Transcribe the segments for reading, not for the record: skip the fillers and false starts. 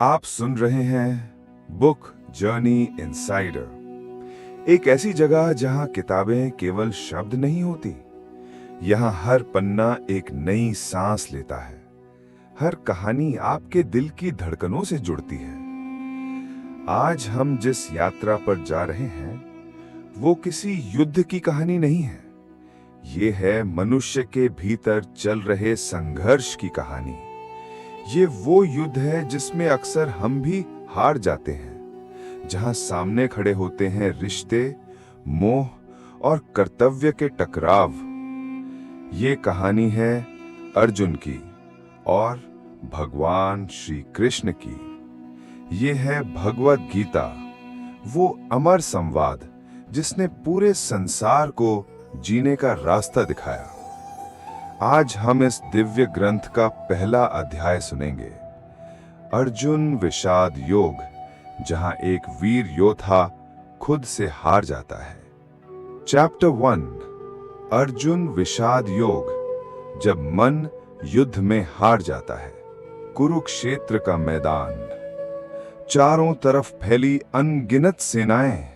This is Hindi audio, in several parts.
आप सुन रहे हैं बुक जर्नी इनसाइडर, एक ऐसी जगह जहां किताबें केवल शब्द नहीं होती। यहां हर पन्ना एक नई सांस लेता है, हर कहानी आपके दिल की धड़कनों से जुड़ती है। आज हम जिस यात्रा पर जा रहे हैं वो किसी युद्ध की कहानी नहीं है। ये है मनुष्य के भीतर चल रहे संघर्ष की कहानी। ये वो युद्ध है जिसमें अक्सर हम भी हार जाते हैं, जहां सामने खड़े होते हैं रिश्ते, मोह और कर्तव्य के टकराव। ये कहानी है अर्जुन की और भगवान श्री कृष्ण की। ये है भगवद गीता, वो अमर संवाद जिसने पूरे संसार को जीने का रास्ता दिखाया। आज हम इस दिव्य ग्रंथ का पहला अध्याय सुनेंगे, अर्जुन विषाद योग, जहां एक वीर योद्धा खुद से हार जाता है। चैप्टर 1, अर्जुन विषाद योग, जब मन युद्ध में हार जाता है। कुरुक्षेत्र का मैदान, चारों तरफ फैली अनगिनत सेनाएं,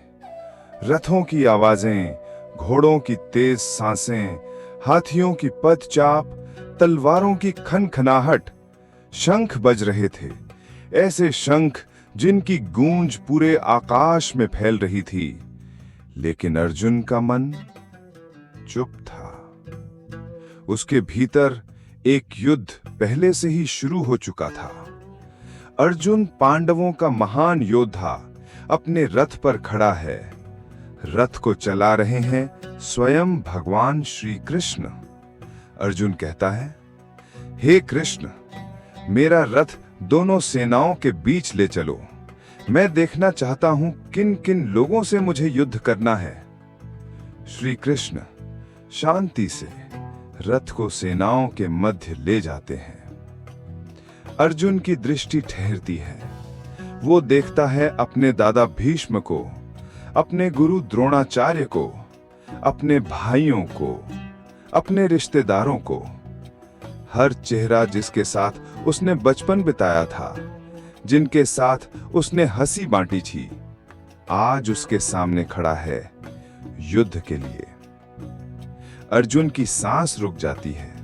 रथों की आवाजें, घोड़ों की तेज सांसें, हाथियों की पदचाप, तलवारों की खनखनाहट। शंख बज रहे थे, ऐसे शंख जिनकी गूंज पूरे आकाश में फैल रही थी। लेकिन अर्जुन का मन चुप था। उसके भीतर एक युद्ध पहले से ही शुरू हो चुका था। अर्जुन पांडवों का महान योद्धा अपने रथ पर खड़ा है। रथ को चला रहे हैं स्वयं भगवान श्री कृष्ण। अर्जुन कहता है, हे कृष्ण, मेरा रथ दोनों सेनाओं के बीच ले चलो। मैं देखना चाहता हूं किन किन लोगों से मुझे युद्ध करना है। श्री कृष्ण शांति से रथ को सेनाओं के मध्य ले जाते हैं। अर्जुन की दृष्टि ठहरती है। वो देखता है अपने दादा भीष्म को, अपने गुरु द्रोणाचार्य को, अपने भाइयों को, अपने रिश्तेदारों को। हर चेहरा जिसके साथ उसने बचपन बिताया था, जिनके साथ उसने हंसी बांटी थी, आज उसके सामने खड़ा है युद्ध के लिए। अर्जुन की सांस रुक जाती है,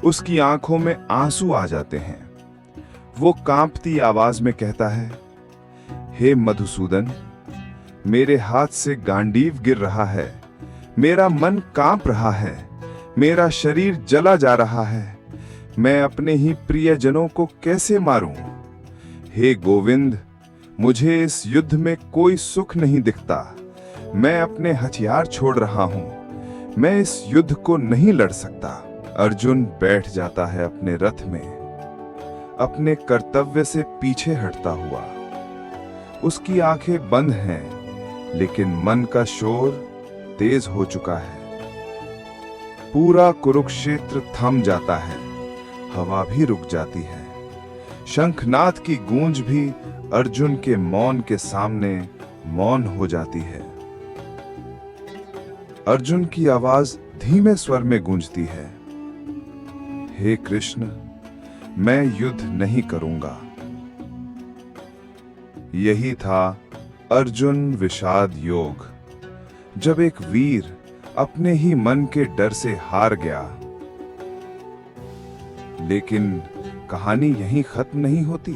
उसकी आंखों में आंसू आ जाते हैं। वो कांपती आवाज में कहता है, हे मधुसूदन, मेरे हाथ से गांडीव गिर रहा है, मेरा मन कांप रहा है, मेरा शरीर जला जा रहा है। मैं अपने ही प्रियजनों को कैसे मारूं? हे गोविंद, मुझे इस युद्ध में कोई सुख नहीं दिखता। मैं अपने हथियार छोड़ रहा हूं, मैं इस युद्ध को नहीं लड़ सकता। अर्जुन बैठ जाता है अपने रथ में, अपने कर्तव्य से पीछे हटता हुआ। उसकी आंखें बंद हैं, लेकिन मन का शोर तेज हो चुका है। पूरा कुरुक्षेत्र थम जाता है, हवा भी रुक जाती है। शंखनाद की गूंज भी अर्जुन के मौन के सामने मौन हो जाती है। अर्जुन की आवाज धीमे स्वर में गूंजती है, हे कृष्ण, मैं युद्ध नहीं करूंगा। यही था अर्जुन विषाद योग, जब एक वीर अपने ही मन के डर से हार गया। लेकिन कहानी यहीं खत्म नहीं होती।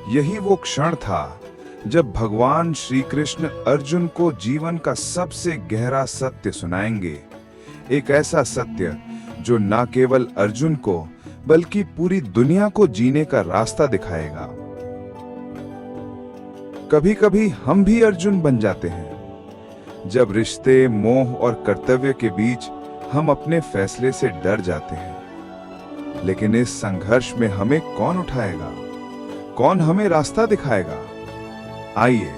यही वो क्षण था जब भगवान श्री कृष्ण अर्जुन को जीवन का सबसे गहरा सत्य सुनाएंगे। एक ऐसा सत्य जो न केवल अर्जुन को बल्कि पूरी दुनिया को जीने का रास्ता दिखाएगा। कभी कभी हम भी अर्जुन बन जाते हैं, जब रिश्ते, मोह और कर्तव्य के बीच हम अपने फैसले से डर जाते हैं। लेकिन इस संघर्ष में हमें कौन उठाएगा? कौन हमें रास्ता दिखाएगा? आइए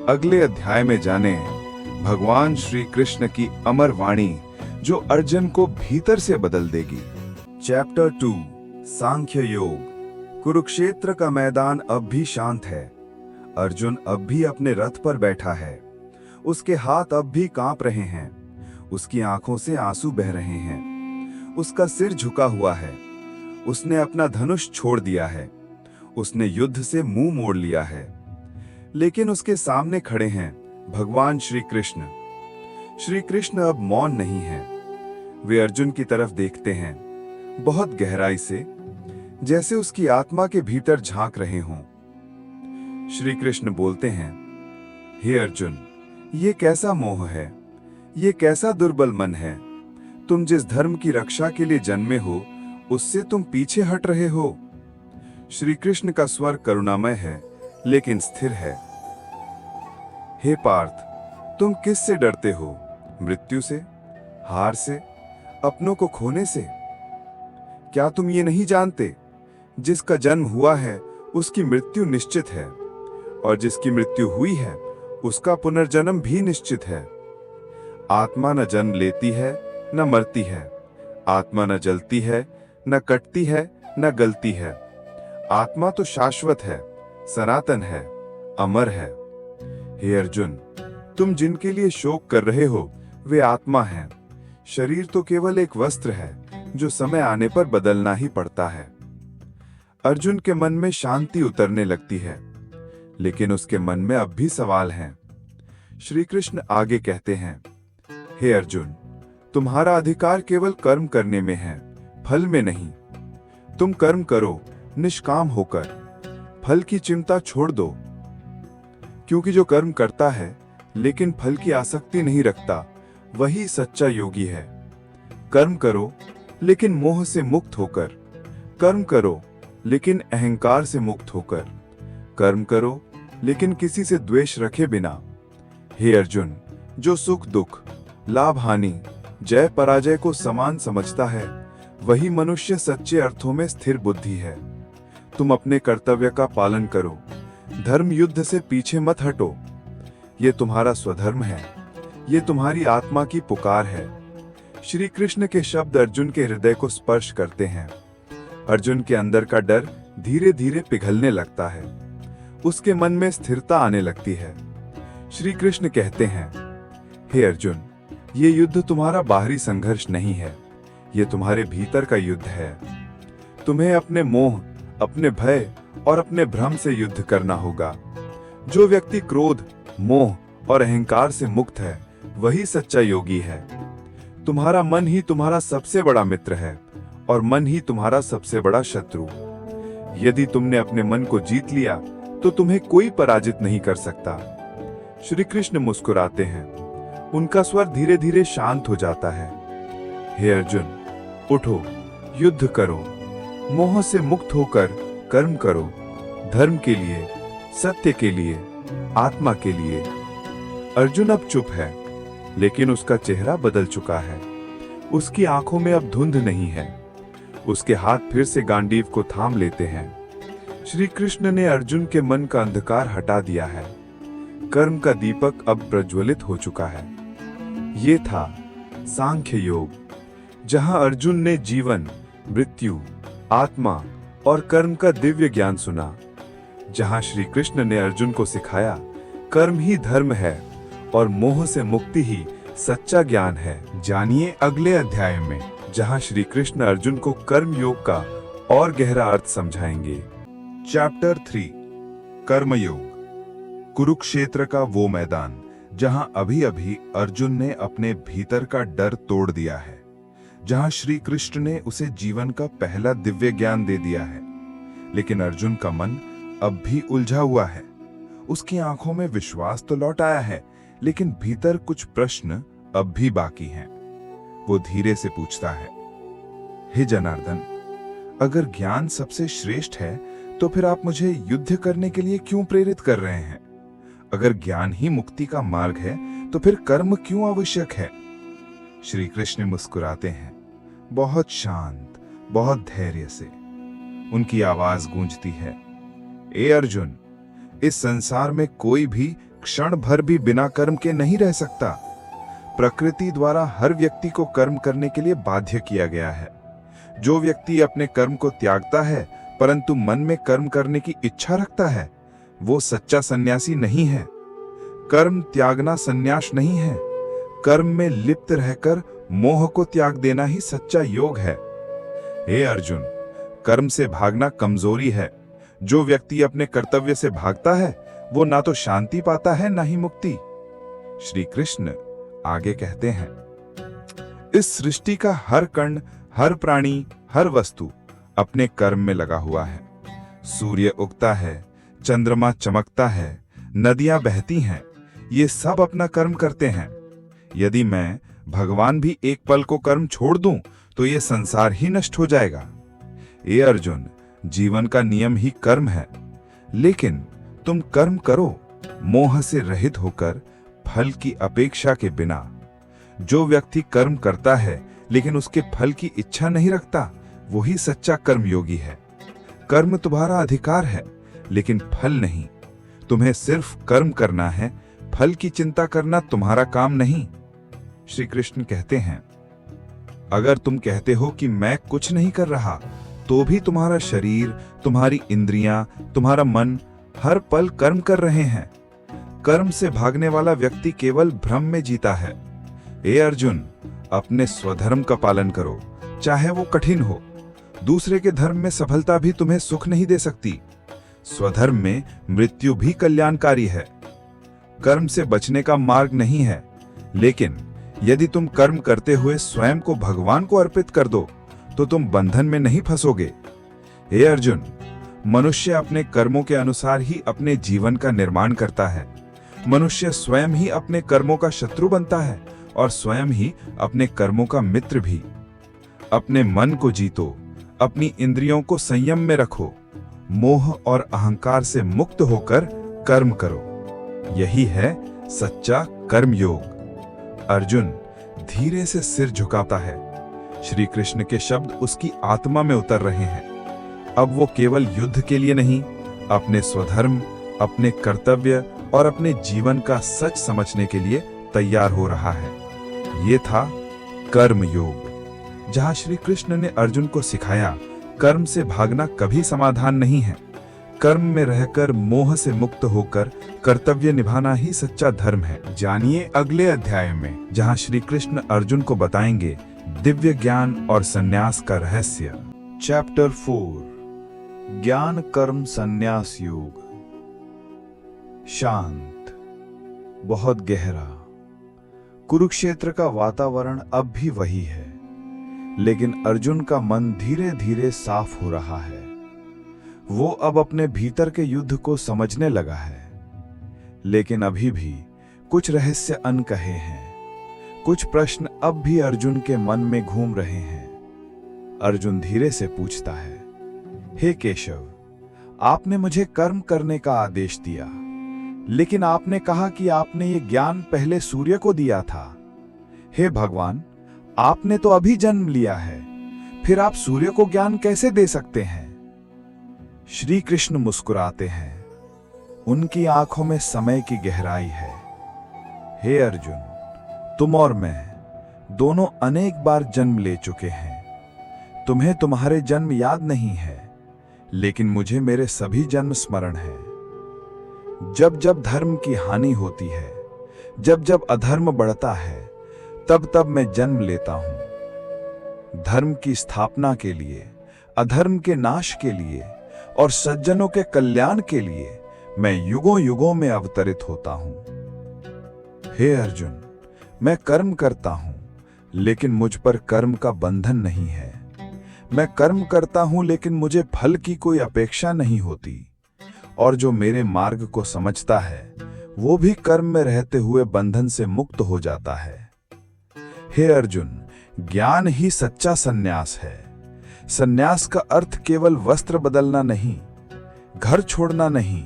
अगले अध्याय में जानें भगवान श्री कृष्ण की अमर वाणी, जो अर्जुन को भीतर से बदल देगी। चैप्टर 2, सांख्य योग। कुरुक्षेत्र का मैदान अब भी शांत है। अर्जुन अब भी अपने रथ पर बैठा है। उसके हाथ अब भी कांप रहे हैं, उसकी आंखों से आंसू बह रहे हैं। उसका सिर झुका हुआ है, उसने अपना धनुष छोड़ दिया है। उसने युद्ध से मुंह मोड़ लिया है। लेकिन उसके सामने खड़े हैं भगवान श्री कृष्ण। श्री कृष्ण अब मौन नहीं है। वे अर्जुन की तरफ देखते हैं, बहुत गहराई से, जैसे उसकी आत्मा के भीतर झांक रहे हों। श्री कृष्ण बोलते हैं, हे अर्जुन, ये कैसा मोह है, ये कैसा दुर्बल मन है। तुम जिस धर्म की रक्षा के लिए जन्मे हो, उससे तुम पीछे हट रहे हो। श्री कृष्ण का स्वर करुणामय है, लेकिन स्थिर है। हे पार्थ, तुम किससे डरते हो? मृत्यु से, हार से, अपनों को खोने से? क्या तुम ये नहीं जानते, जिसका जन्म हुआ है उसकी मृत्यु निश्चित है, और जिसकी मृत्यु हुई है उसका पुनर्जन्म भी निश्चित है। आत्मा न जन्म लेती है न मरती है, आत्मा न जलती है न कटती है न गलती है। आत्मा तो शाश्वत है, सनातन है, अमर है। हे अर्जुन, तुम जिनके लिए शोक कर रहे हो वे आत्मा हैं। शरीर तो केवल एक वस्त्र है जो समय आने पर बदलना ही पड़ता है। अर्जुन के मन में शांति उतरने लगती है, लेकिन उसके मन में अब भी सवाल हैं। श्री कृष्ण आगे कहते हैं, हे अर्जुन, तुम्हारा अधिकार केवल कर्म करने में है, फल में नहीं। तुम कर्म करो निष्काम होकर, फल की चिंता छोड़ दो। क्योंकि जो कर्म करता है लेकिन फल की आसक्ति नहीं रखता, वही सच्चा योगी है। कर्म करो लेकिन मोह से मुक्त होकर, कर्म करो लेकिन अहंकार से मुक्त होकर, कर्म करो लेकिन किसी से द्वेष रखे बिना। हे अर्जुन, जो सुख दुख, लाभ हानि, जय पराजय को समान समझता है, वही मनुष्य सच्चे अर्थों में स्थिर बुद्धि है। तुम अपने कर्तव्य का पालन करो, धर्म युद्ध से पीछे मत हटो। ये तुम्हारा स्वधर्म है, ये तुम्हारी आत्मा की पुकार है। श्री कृष्ण के शब्द अर्जुन के हृदय को स्पर्श करते हैं। अर्जुन के अंदर का डर धीरे धीरे पिघलने लगता है, उसके मन में स्थिरता आने लगती है। श्री कृष्ण कहते हैं, हे अर्जुन, ये युद्ध तुम्हारा बाहरी संघर्ष नहीं है, ये तुम्हारे भीतर का युद्ध है। तुम्हें अपने मोह, अपने भय और अपने भ्रम से युद्ध करना होगा। जो व्यक्ति क्रोध, मोह और अहंकार से मुक्त है, वही सच्चा योगी है। तुम्हारा मन ही तुम्हारा सबसे बड़ा मित्र है और मन ही तुम्हारा सबसे बड़ा शत्रु। यदि तुमने अपने मन को जीत लिया तो तुम्हें कोई पराजित नहीं कर सकता। श्री कृष्ण मुस्कुराते हैं, उनका स्वर धीरे धीरे शांत हो जाता है। हे अर्जुन, उठो, युद्ध करो, मोह से मुक्त होकर कर्म करो, धर्म के लिए, सत्य के लिए, आत्मा के लिए। अर्जुन अब चुप है, लेकिन उसका चेहरा बदल चुका है। उसकी आंखों में अब धुंध नहीं है। उसके हाथ फिर से गांडीव को थाम लेते हैं। श्री कृष्ण ने अर्जुन के मन का अंधकार हटा दिया है। कर्म का दीपक अब प्रज्वलित हो चुका है। ये था सांख्य योग, जहां अर्जुन ने जीवन, मृत्यु, आत्मा और कर्म का दिव्य ज्ञान सुना। जहां श्री कृष्ण ने अर्जुन को सिखाया, कर्म ही धर्म है और मोह से मुक्ति ही सच्चा ज्ञान है। जानिए अगले अध्याय में, जहां श्री कृष्ण अर्जुन को कर्म योग का और गहरा अर्थ समझाएंगे। चैप्टर 3, कर्मयोग। कुरुक्षेत्र का वो मैदान जहां अभी अभी अर्जुन ने अपने भीतर का डर तोड़ दिया है, जहां श्री कृष्ण ने उसे जीवन का पहला दिव्य ज्ञान दे दिया है। लेकिन अर्जुन का मन अब भी उलझा हुआ है। उसकी आंखों में विश्वास तो लौट आया है, लेकिन भीतर कुछ प्रश्न अब भी बाकी हैं। वो धीरे से पूछता है, हे जनार्दन, अगर ज्ञान सबसे श्रेष्ठ है तो फिर आप मुझे युद्ध करने के लिए क्यों प्रेरित कर रहे हैं? अगर ज्ञान ही मुक्ति का मार्ग है तो फिर कर्म क्यों आवश्यक है? श्री कृष्ण मुस्कुराते हैं, बहुत शांत, बहुत धैर्य से। उनकी आवाज गूंजती है, ए अर्जुन, इस संसार में कोई भी क्षण भर भी बिना कर्म के नहीं रह सकता। प्रकृति द्वारा हर व्यक्ति को कर्म करने के लिए बाध्य किया गया है। जो व्यक्ति अपने कर्म को त्यागता है परंतु मन में कर्म करने की इच्छा रखता है, वो सच्चा सन्यासी नहीं है। कर्म त्यागना सन्यास नहीं है। कर्म में लिप्त रहकर मोह को त्याग देना ही सच्चा योग है। हे अर्जुन, कर्म से भागना कमजोरी है। जो व्यक्ति अपने कर्तव्य से भागता है वो ना तो शांति पाता है ना ही मुक्ति। श्री कृष्ण आगे कहते हैं, इस सृष्टि का हर कण, हर प्राणी, हर वस्तु अपने कर्म में लगा हुआ है। सूर्य उगता है, चंद्रमा चमकता है, नदियां बहती हैं, ये सब अपना कर्म करते हैं। यदि मैं भगवान भी एक पल को कर्म छोड़ दूं तो ये संसार ही नष्ट हो जाएगा। ए अर्जुन, जीवन का नियम ही कर्म है, लेकिन तुम कर्म करो मोह से रहित होकर, फल की अपेक्षा के बिना। जो व्यक्ति कर्म करता है लेकिन उसके फल की इच्छा नहीं रखता, वही सच्चा कर्मयोगी है। कर्म तुम्हारा अधिकार है लेकिन फल नहीं। तुम्हें सिर्फ कर्म करना है, फल की चिंता करना तुम्हारा काम नहीं। श्री कृष्ण कहते हैं, अगर तुम कहते हो कि मैं कुछ नहीं कर रहा, तो भी तुम्हारा शरीर, तुम्हारी इंद्रियां, तुम्हारा मन हर पल कर्म कर रहे हैं। कर्म से भागने वाला व्यक्ति केवल भ्रम में जीता है। ए अर्जुन, अपने स्वधर्म का पालन करो, चाहे वो कठिन हो। दूसरे के धर्म में सफलता भी तुम्हें सुख नहीं दे सकती। स्वधर्म में मृत्यु भी कल्याणकारी है। कर्म से बचने का मार्ग नहीं है, लेकिन यदि तुम कर्म करते हुए स्वयं को भगवान को अर्पित कर दो तो तुम बंधन में नहीं फंसोगे। हे अर्जुन, मनुष्य अपने कर्मों के अनुसार ही अपने जीवन का निर्माण करता है। मनुष्य स्वयं ही अपने कर्मों का शत्रु बनता है और स्वयं ही अपने कर्मों का मित्र भी। अपने मन को जीतो, अपनी इंद्रियों को संयम में रखो, मोह और अहंकार से मुक्त होकर कर्म करो। यही है सच्चा कर्म योग। अर्जुन धीरे से सिर झुकाता है। श्री कृष्ण के शब्द उसकी आत्मा में उतर रहे हैं। अब वो केवल युद्ध के लिए नहीं, अपने स्वधर्म, अपने कर्तव्य और अपने जीवन का सच समझने के लिए तैयार हो रहा है। ये था कर्म योग, जहां श्री कृष्ण ने अर्जुन को सिखाया, कर्म से भागना कभी समाधान नहीं है। कर्म में रहकर मोह से मुक्त होकर कर्तव्य निभाना ही सच्चा धर्म है। जानिए अगले अध्याय में, जहां श्री कृष्ण अर्जुन को बताएंगे दिव्य ज्ञान और संन्यास का रहस्य। चैप्टर 4, ज्ञान कर्म संन्यास योग। शांत, बहुत गहरा। कुरुक्षेत्र का वातावरण अब भी वही है, लेकिन अर्जुन का मन धीरे धीरे साफ हो रहा है। वो अब अपने भीतर के युद्ध को समझने लगा है, लेकिन अभी भी कुछ रहस्य अनकहे हैं। कुछ प्रश्न अब भी अर्जुन के मन में घूम रहे हैं। अर्जुन धीरे से पूछता है, हे केशव, आपने मुझे कर्म करने का आदेश दिया, लेकिन आपने कहा कि आपने ये ज्ञान पहले सूर्य को दिया था। हे भगवान, आपने तो अभी जन्म लिया है, फिर आप सूर्य को ज्ञान कैसे दे सकते हैं? श्री कृष्ण मुस्कुराते हैं। उनकी आंखों में समय की गहराई है। हे अर्जुन, तुम और मैं दोनों अनेक बार जन्म ले चुके हैं। तुम्हें तुम्हारे जन्म याद नहीं है, लेकिन मुझे मेरे सभी जन्म स्मरण है। जब जब धर्म की हानि होती है, जब जब अधर्म बढ़ता है, तब तब मैं जन्म लेता हूं। धर्म की स्थापना के लिए, अधर्म के नाश के लिए और सज्जनों के कल्याण के लिए मैं युगों युगों में अवतरित होता हूं। हे अर्जुन, मैं कर्म करता हूं, लेकिन मुझ पर कर्म का बंधन नहीं है। मैं कर्म करता हूं, लेकिन मुझे फल की कोई अपेक्षा नहीं होती। और जो मेरे मार्ग को समझता है, वो भी कर्म में रहते हुए बंधन से मुक्त हो जाता है। हे अर्जुन, ज्ञान ही सच्चा संन्यास है। संन्यास का अर्थ केवल वस्त्र बदलना नहीं, घर छोड़ना नहीं।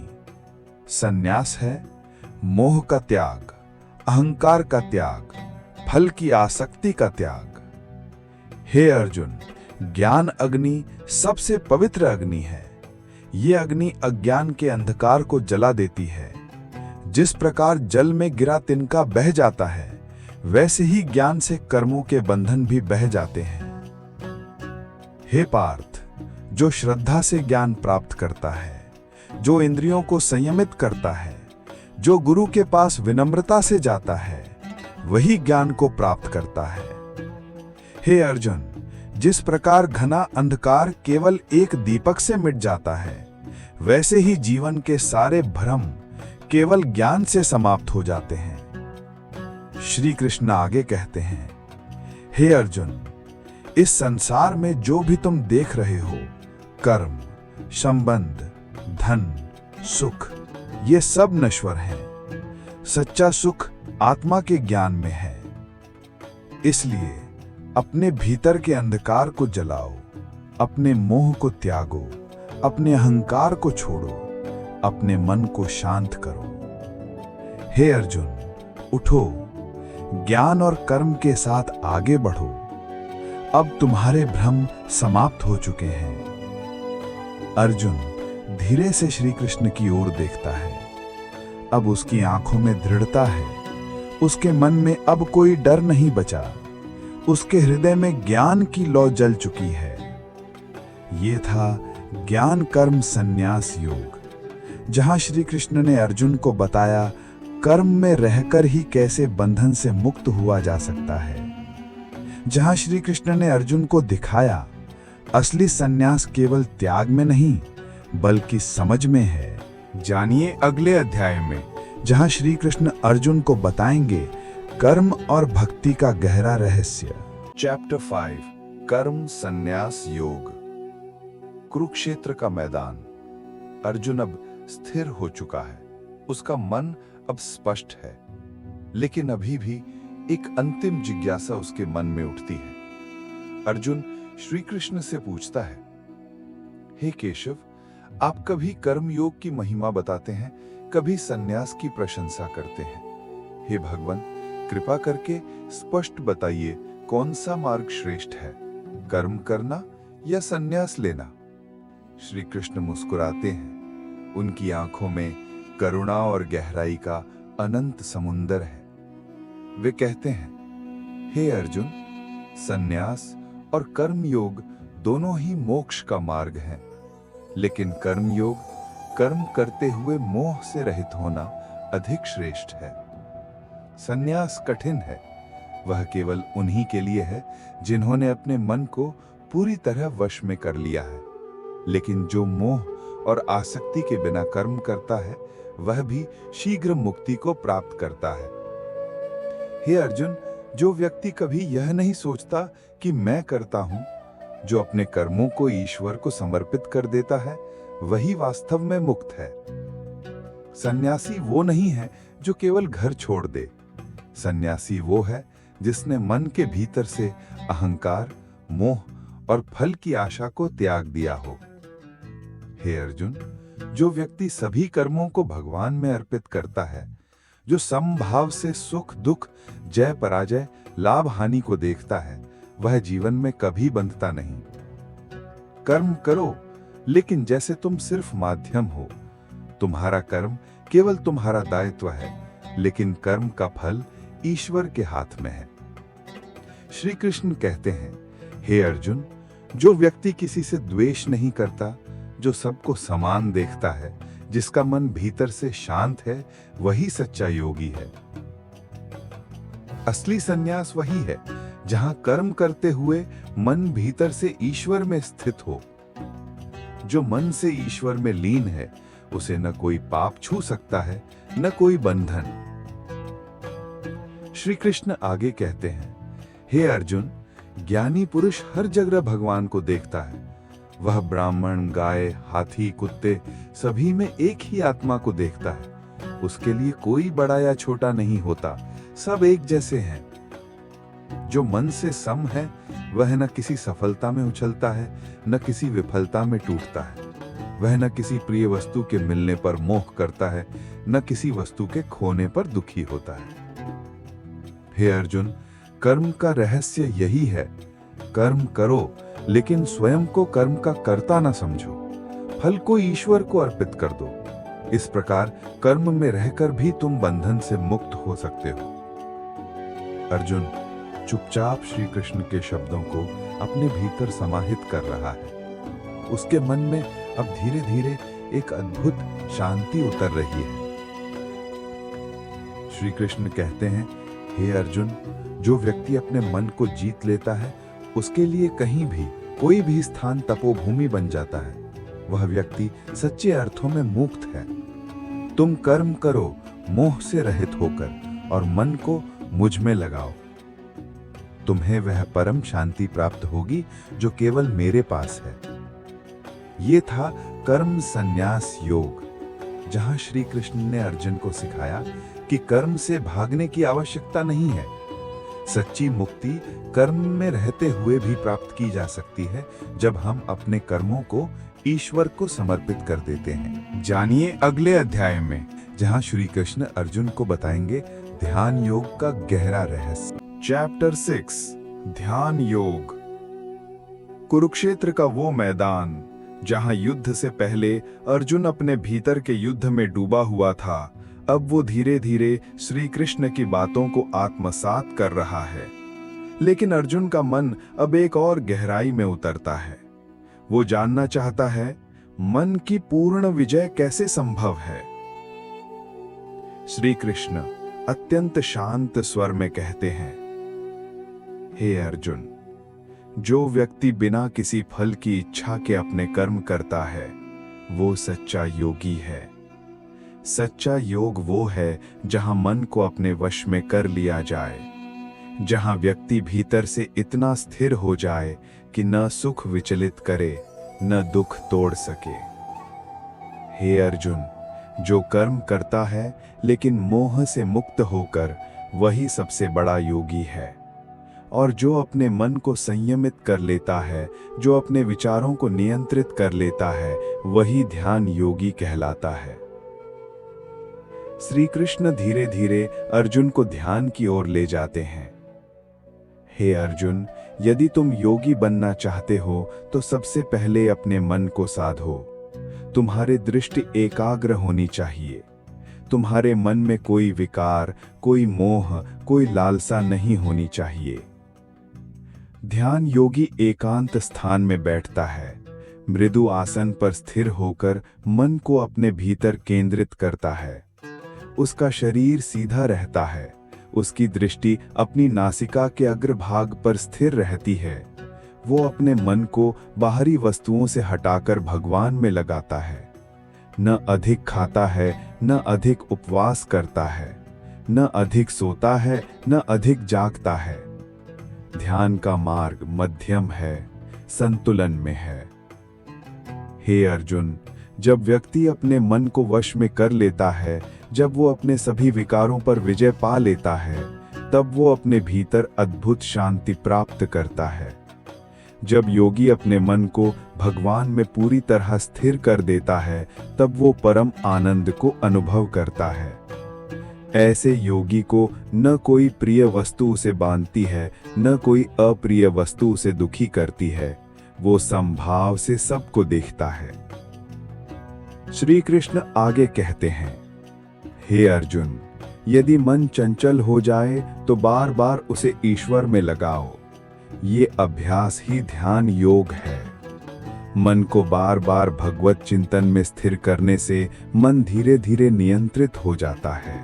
संन्यास है मोह का त्याग, अहंकार का त्याग, फल की आसक्ति का त्याग। हे अर्जुन, ज्ञान अग्नि सबसे पवित्र अग्नि है। ये अग्नि अज्ञान के अंधकार को जला देती है। जिस प्रकार जल में गिरा तिनका बह जाता है, वैसे ही ज्ञान से कर्मों के बंधन भी बह जाते हैं। हे पार्थ, जो श्रद्धा से ज्ञान प्राप्त करता है, जो इंद्रियों को संयमित करता है, जो गुरु के पास विनम्रता से जाता है, वही ज्ञान को प्राप्त करता है। हे अर्जुन, जिस प्रकार घना अंधकार केवल एक दीपक से मिट जाता है, वैसे ही जीवन के सारे भ्रम केवल ज्ञान से समाप्त हो जाते हैं। श्री कृष्ण आगे कहते हैं, हे अर्जुन, इस संसार में जो भी तुम देख रहे हो, कर्म, संबंध, धन, सुख, ये सब नश्वर हैं। सच्चा सुख आत्मा के ज्ञान में है। इसलिए अपने भीतर के अंधकार को जलाओ, अपने मोह को त्यागो, अपने अहंकार को छोड़ो, अपने मन को शांत करो। हे अर्जुन, उठो, ज्ञान और कर्म के साथ आगे बढ़ो। अब तुम्हारे भ्रम समाप्त हो चुके हैं। अर्जुन धीरे से श्री कृष्ण की ओर देखता है। अब उसकी आंखों में दृढ़ता है। उसके मन में अब कोई डर नहीं बचा। उसके हृदय में ज्ञान की लौ जल चुकी है। ये था ज्ञान कर्म संन्यास योग, जहां श्री कृष्ण ने अर्जुन को बताया कर्म में रहकर ही कैसे बंधन से मुक्त हुआ जा सकता है। जहां श्री कृष्ण ने अर्जुन को दिखाया असली संन्यास केवल त्याग में नहीं बल्कि समझ में है। जानिए अगले अध्याय में, जहां श्री कृष्ण अर्जुन को बताएंगे कर्म और भक्ति का गहरा रहस्य। चैप्टर 5, कर्म संन्यास योग। कुरुक्षेत्र का मैदान। अर्जुन अब स्थिर हो चुका है। उसका मन अब स्पष्ट है, लेकिन अभी भी एक अंतिम जिज्ञासा उसके मन में उठती है। अर्जुन श्री कृष्ण से पूछता है, हे केशव, आप कभी कर्म योग की महिमा बताते हैं, कभी सन्यास की प्रशंसा करते हैं। हे भगवान, कृपा करके स्पष्ट बताइए कौन सा मार्ग श्रेष्ठ है, कर्म करना या सन्यास लेना। श्री कृष्ण मुस्कुराते हैं। उनकी आंखों में करुणा और गहराई का अनंत समुंदर है। वे कहते हैं, हे अर्जुन, सन्यास और कर्म योग दोनों ही मोक्ष का मार्ग हैं, लेकिन कर्म योग कर्म करते हुए मोह से रहित होना अधिक श्रेष्ठ है। सन्यास कठिन है। वह केवल उन्हीं के लिए है जिन्होंने अपने मन को पूरी तरह वश में कर लिया है। लेकिन जो मोह और आसक्ति के बिना कर्म करता है, वह भी शीघ्र मुक्ति को प्राप्त करता है। हे अर्जुन, जो व्यक्ति कभी यह नहीं सोचता कि मैं करता हूं, जो अपने कर्मों को ईश्वर को समर्पित कर देता है, वही वास्तव में मुक्त है। सन्यासी वो नहीं है जो केवल घर छोड़ दे। सन्यासी वो है जिसने मन के भीतर से अहंकार, मोह और फल की आशा को त्याग दिया हो। हे अर्जुन, जो व्यक्ति सभी कर्मों को भगवान में अर्पित करता है, जो समभाव से सुख दुख, जय पराजय, लाभ हानि को देखता है, वह जीवन में कभी बंधता नहीं। कर्म करो, लेकिन जैसे तुम सिर्फ माध्यम हो। तुम्हारा कर्म केवल तुम्हारा दायित्व है, लेकिन कर्म का फल ईश्वर के हाथ में है। श्री कृष्ण कहते हैं, हे अर्जुन, जो व्यक्ति किसी से द्वेष नहीं करता, जो सबको समान देखता है, जिसका मन भीतर से शांत है, वही सच्चा योगी है। असली सन्यास वही है जहां कर्म करते हुए मन भीतर से ईश्वर में स्थित हो। जो मन से ईश्वर में लीन है, उसे न कोई पाप छू सकता है, न कोई बंधन। श्री कृष्ण आगे कहते हैं, हे अर्जुन, ज्ञानी पुरुष हर जगह भगवान को देखता है। वह ब्राह्मण, गाय, हाथी, कुत्ते सभी में एक ही आत्मा को देखता है। उसके लिए कोई बड़ा या छोटा नहीं होता, सब एक जैसे हैं। जो मन से सम है, वह न किसी सफलता में उछलता है, न किसी विफलता में टूटता है। वह न किसी प्रिय वस्तु के मिलने पर मोह करता है, न किसी वस्तु के खोने पर दुखी होता है। हे अर्जुन, कर्म का रहस्य यही है। कर्म करो, लेकिन स्वयं को कर्म का कर्ता न समझो। फल को ईश्वर को अर्पित कर दो। इस प्रकार कर्म में रहकर भी तुम बंधन से मुक्त हो सकते हो। अर्जुन चुपचाप श्री कृष्ण के शब्दों को अपने भीतर समाहित कर रहा है। उसके मन में अब धीरे धीरे एक अद्भुत शांति उतर रही है। श्री कृष्ण कहते हैं, हे अर्जुन, जो व्यक्ति अपने मन को जीत लेता है, उसके लिए कहीं भी कोई भी स्थान तपोभूमि बन जाता है। वह व्यक्ति सच्चे अर्थों में मुक्त है। तुम कर्म करो मोह से रहित होकर और मन को मुझ में लगाओ। तुम्हें वह परम शांति प्राप्त होगी जो केवल मेरे पास है। ये था कर्म संन्यास योग, जहां श्री कृष्ण ने अर्जुन को सिखाया कि कर्म से भागने की आवश्यकता नहीं है। सच्ची मुक्ति कर्म में रहते हुए भी प्राप्त की जा सकती है, जब हम अपने कर्मों को ईश्वर को समर्पित कर देते हैं। जानिए अगले अध्याय में, जहां श्री कृष्ण अर्जुन को बताएंगे ध्यान योग का गहरा रहस्य। चैप्टर 6 ध्यान योग। कुरुक्षेत्र का वो मैदान जहां युद्ध से पहले अर्जुन अपने भीतर के युद्ध में डूबा हुआ था, अब वो धीरे धीरे श्री कृष्ण की बातों को आत्मसात कर रहा है। लेकिन अर्जुन का मन अब एक और गहराई में उतरता है। वो जानना चाहता है, मन की पूर्ण विजय कैसे संभव है। श्री कृष्ण अत्यंत शांत स्वर में कहते हैं, हे अर्जुन, जो व्यक्ति बिना किसी फल की इच्छा के अपने कर्म करता है, वो सच्चा योगी है। सच्चा योग वो है जहां मन को अपने वश में कर लिया जाए, जहां व्यक्ति भीतर से इतना स्थिर हो जाए कि न सुख विचलित करे, न दुख तोड़ सके। हे अर्जुन, जो कर्म करता है लेकिन मोह से मुक्त होकर, वही सबसे बड़ा योगी है। और जो अपने मन को संयमित कर लेता है, जो अपने विचारों को नियंत्रित कर लेता है, वही ध्यान योगी कहलाता है। श्री कृष्ण धीरे धीरे अर्जुन को ध्यान की ओर ले जाते हैं। हे अर्जुन, यदि तुम योगी बनना चाहते हो तो सबसे पहले अपने मन को साधो। तुम्हारी दृष्टि एकाग्र होनी चाहिए। तुम्हारे मन में कोई विकार, कोई मोह, कोई लालसा नहीं होनी चाहिए। ध्यान योगी एकांत स्थान में बैठता है, मृदु आसन पर स्थिर होकर मन को अपने भीतर केंद्रित करता है। उसका शरीर सीधा रहता है, उसकी दृष्टि अपनी नासिका के अग्रभाग पर स्थिर रहती है। वो अपने मन को बाहरी वस्तुओं से हटाकर भगवान में लगाता है। न अधिक खाता है, न अधिक उपवास करता है, न अधिक सोता है, न अधिक जागता है। ध्यान का मार्ग मध्यम है, संतुलन में है। हे अर्जुन, जब व्यक्ति अपने मन को वश में कर लेता है, जब वो अपने सभी विकारों पर विजय पा लेता है, तब वो अपने भीतर अद्भुत शांति प्राप्त करता है। जब योगी अपने मन को भगवान में पूरी तरह स्थिर कर देता है, तब वो परम आनंद को अनुभव करता है। ऐसे योगी को न कोई प्रिय वस्तु उसे बांधती है, न कोई अप्रिय वस्तु उसे दुखी करती है। वो समभाव से सबको देखता है। श्री कृष्ण आगे कहते हैं, हे अर्जुन, यदि मन चंचल हो जाए तो बार बार उसे ईश्वर में लगाओ। ये अभ्यास ही ध्यान योग है। मन को बार बार भगवत चिंतन में स्थिर करने से मन धीरे धीरे नियंत्रित हो जाता है।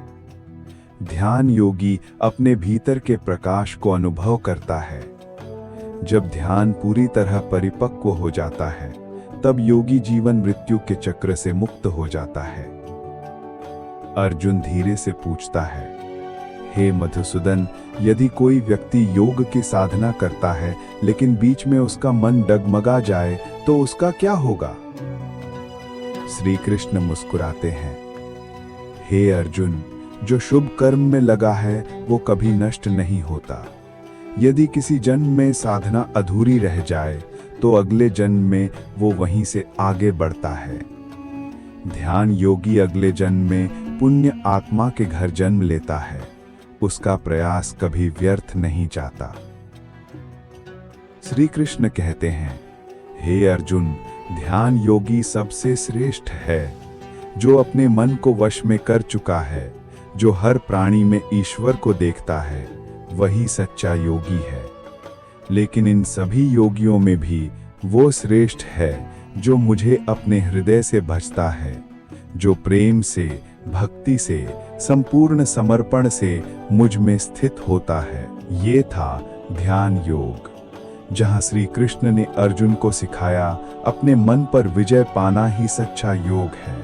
ध्यान योगी अपने भीतर के प्रकाश को अनुभव करता है। जब ध्यान पूरी तरह परिपक्व हो जाता है, तब योगी जीवन मृत्यु के चक्र से मुक्त हो जाता है। अर्जुन धीरे से पूछता है, हे मधुसूदन, यदि कोई व्यक्ति योग की साधना करता है लेकिन बीच में उसका मन डगमगा जाए तो उसका क्या होगा? श्री कृष्ण मुस्कुराते हैं, हे अर्जुन, जो शुभ कर्म में लगा है वो कभी नष्ट नहीं होता। यदि किसी जन्म में साधना अधूरी रह जाए तो अगले जन्म में वो वहीं से आगे बढ़ता है। ध्यान योगी अगले जन्म में पुण्य आत्मा के घर जन्म लेता है। उसका प्रयास कभी व्यर्थ नहीं जाता। श्री कृष्ण कहते हैं, हे अर्जुन, ध्यान योगी सबसे श्रेष्ठ है, जो अपने मन को वश में कर चुका है, जो हर प्राणी में ईश्वर को देखता है, वही सच्चा योगी है। लेकिन इन सभी योगियों में भी वो श्रेष्ठ है जो मुझे अपने हृदय से भजता है, जो प्रेम से, भक्ति से, संपूर्ण समर्पण से मुझ में स्थित होता है। ये था ध्यान योग। जहां श्री कृष्ण ने अर्जुन को सिखाया अपने मन पर विजय पाना ही सच्चा योग है।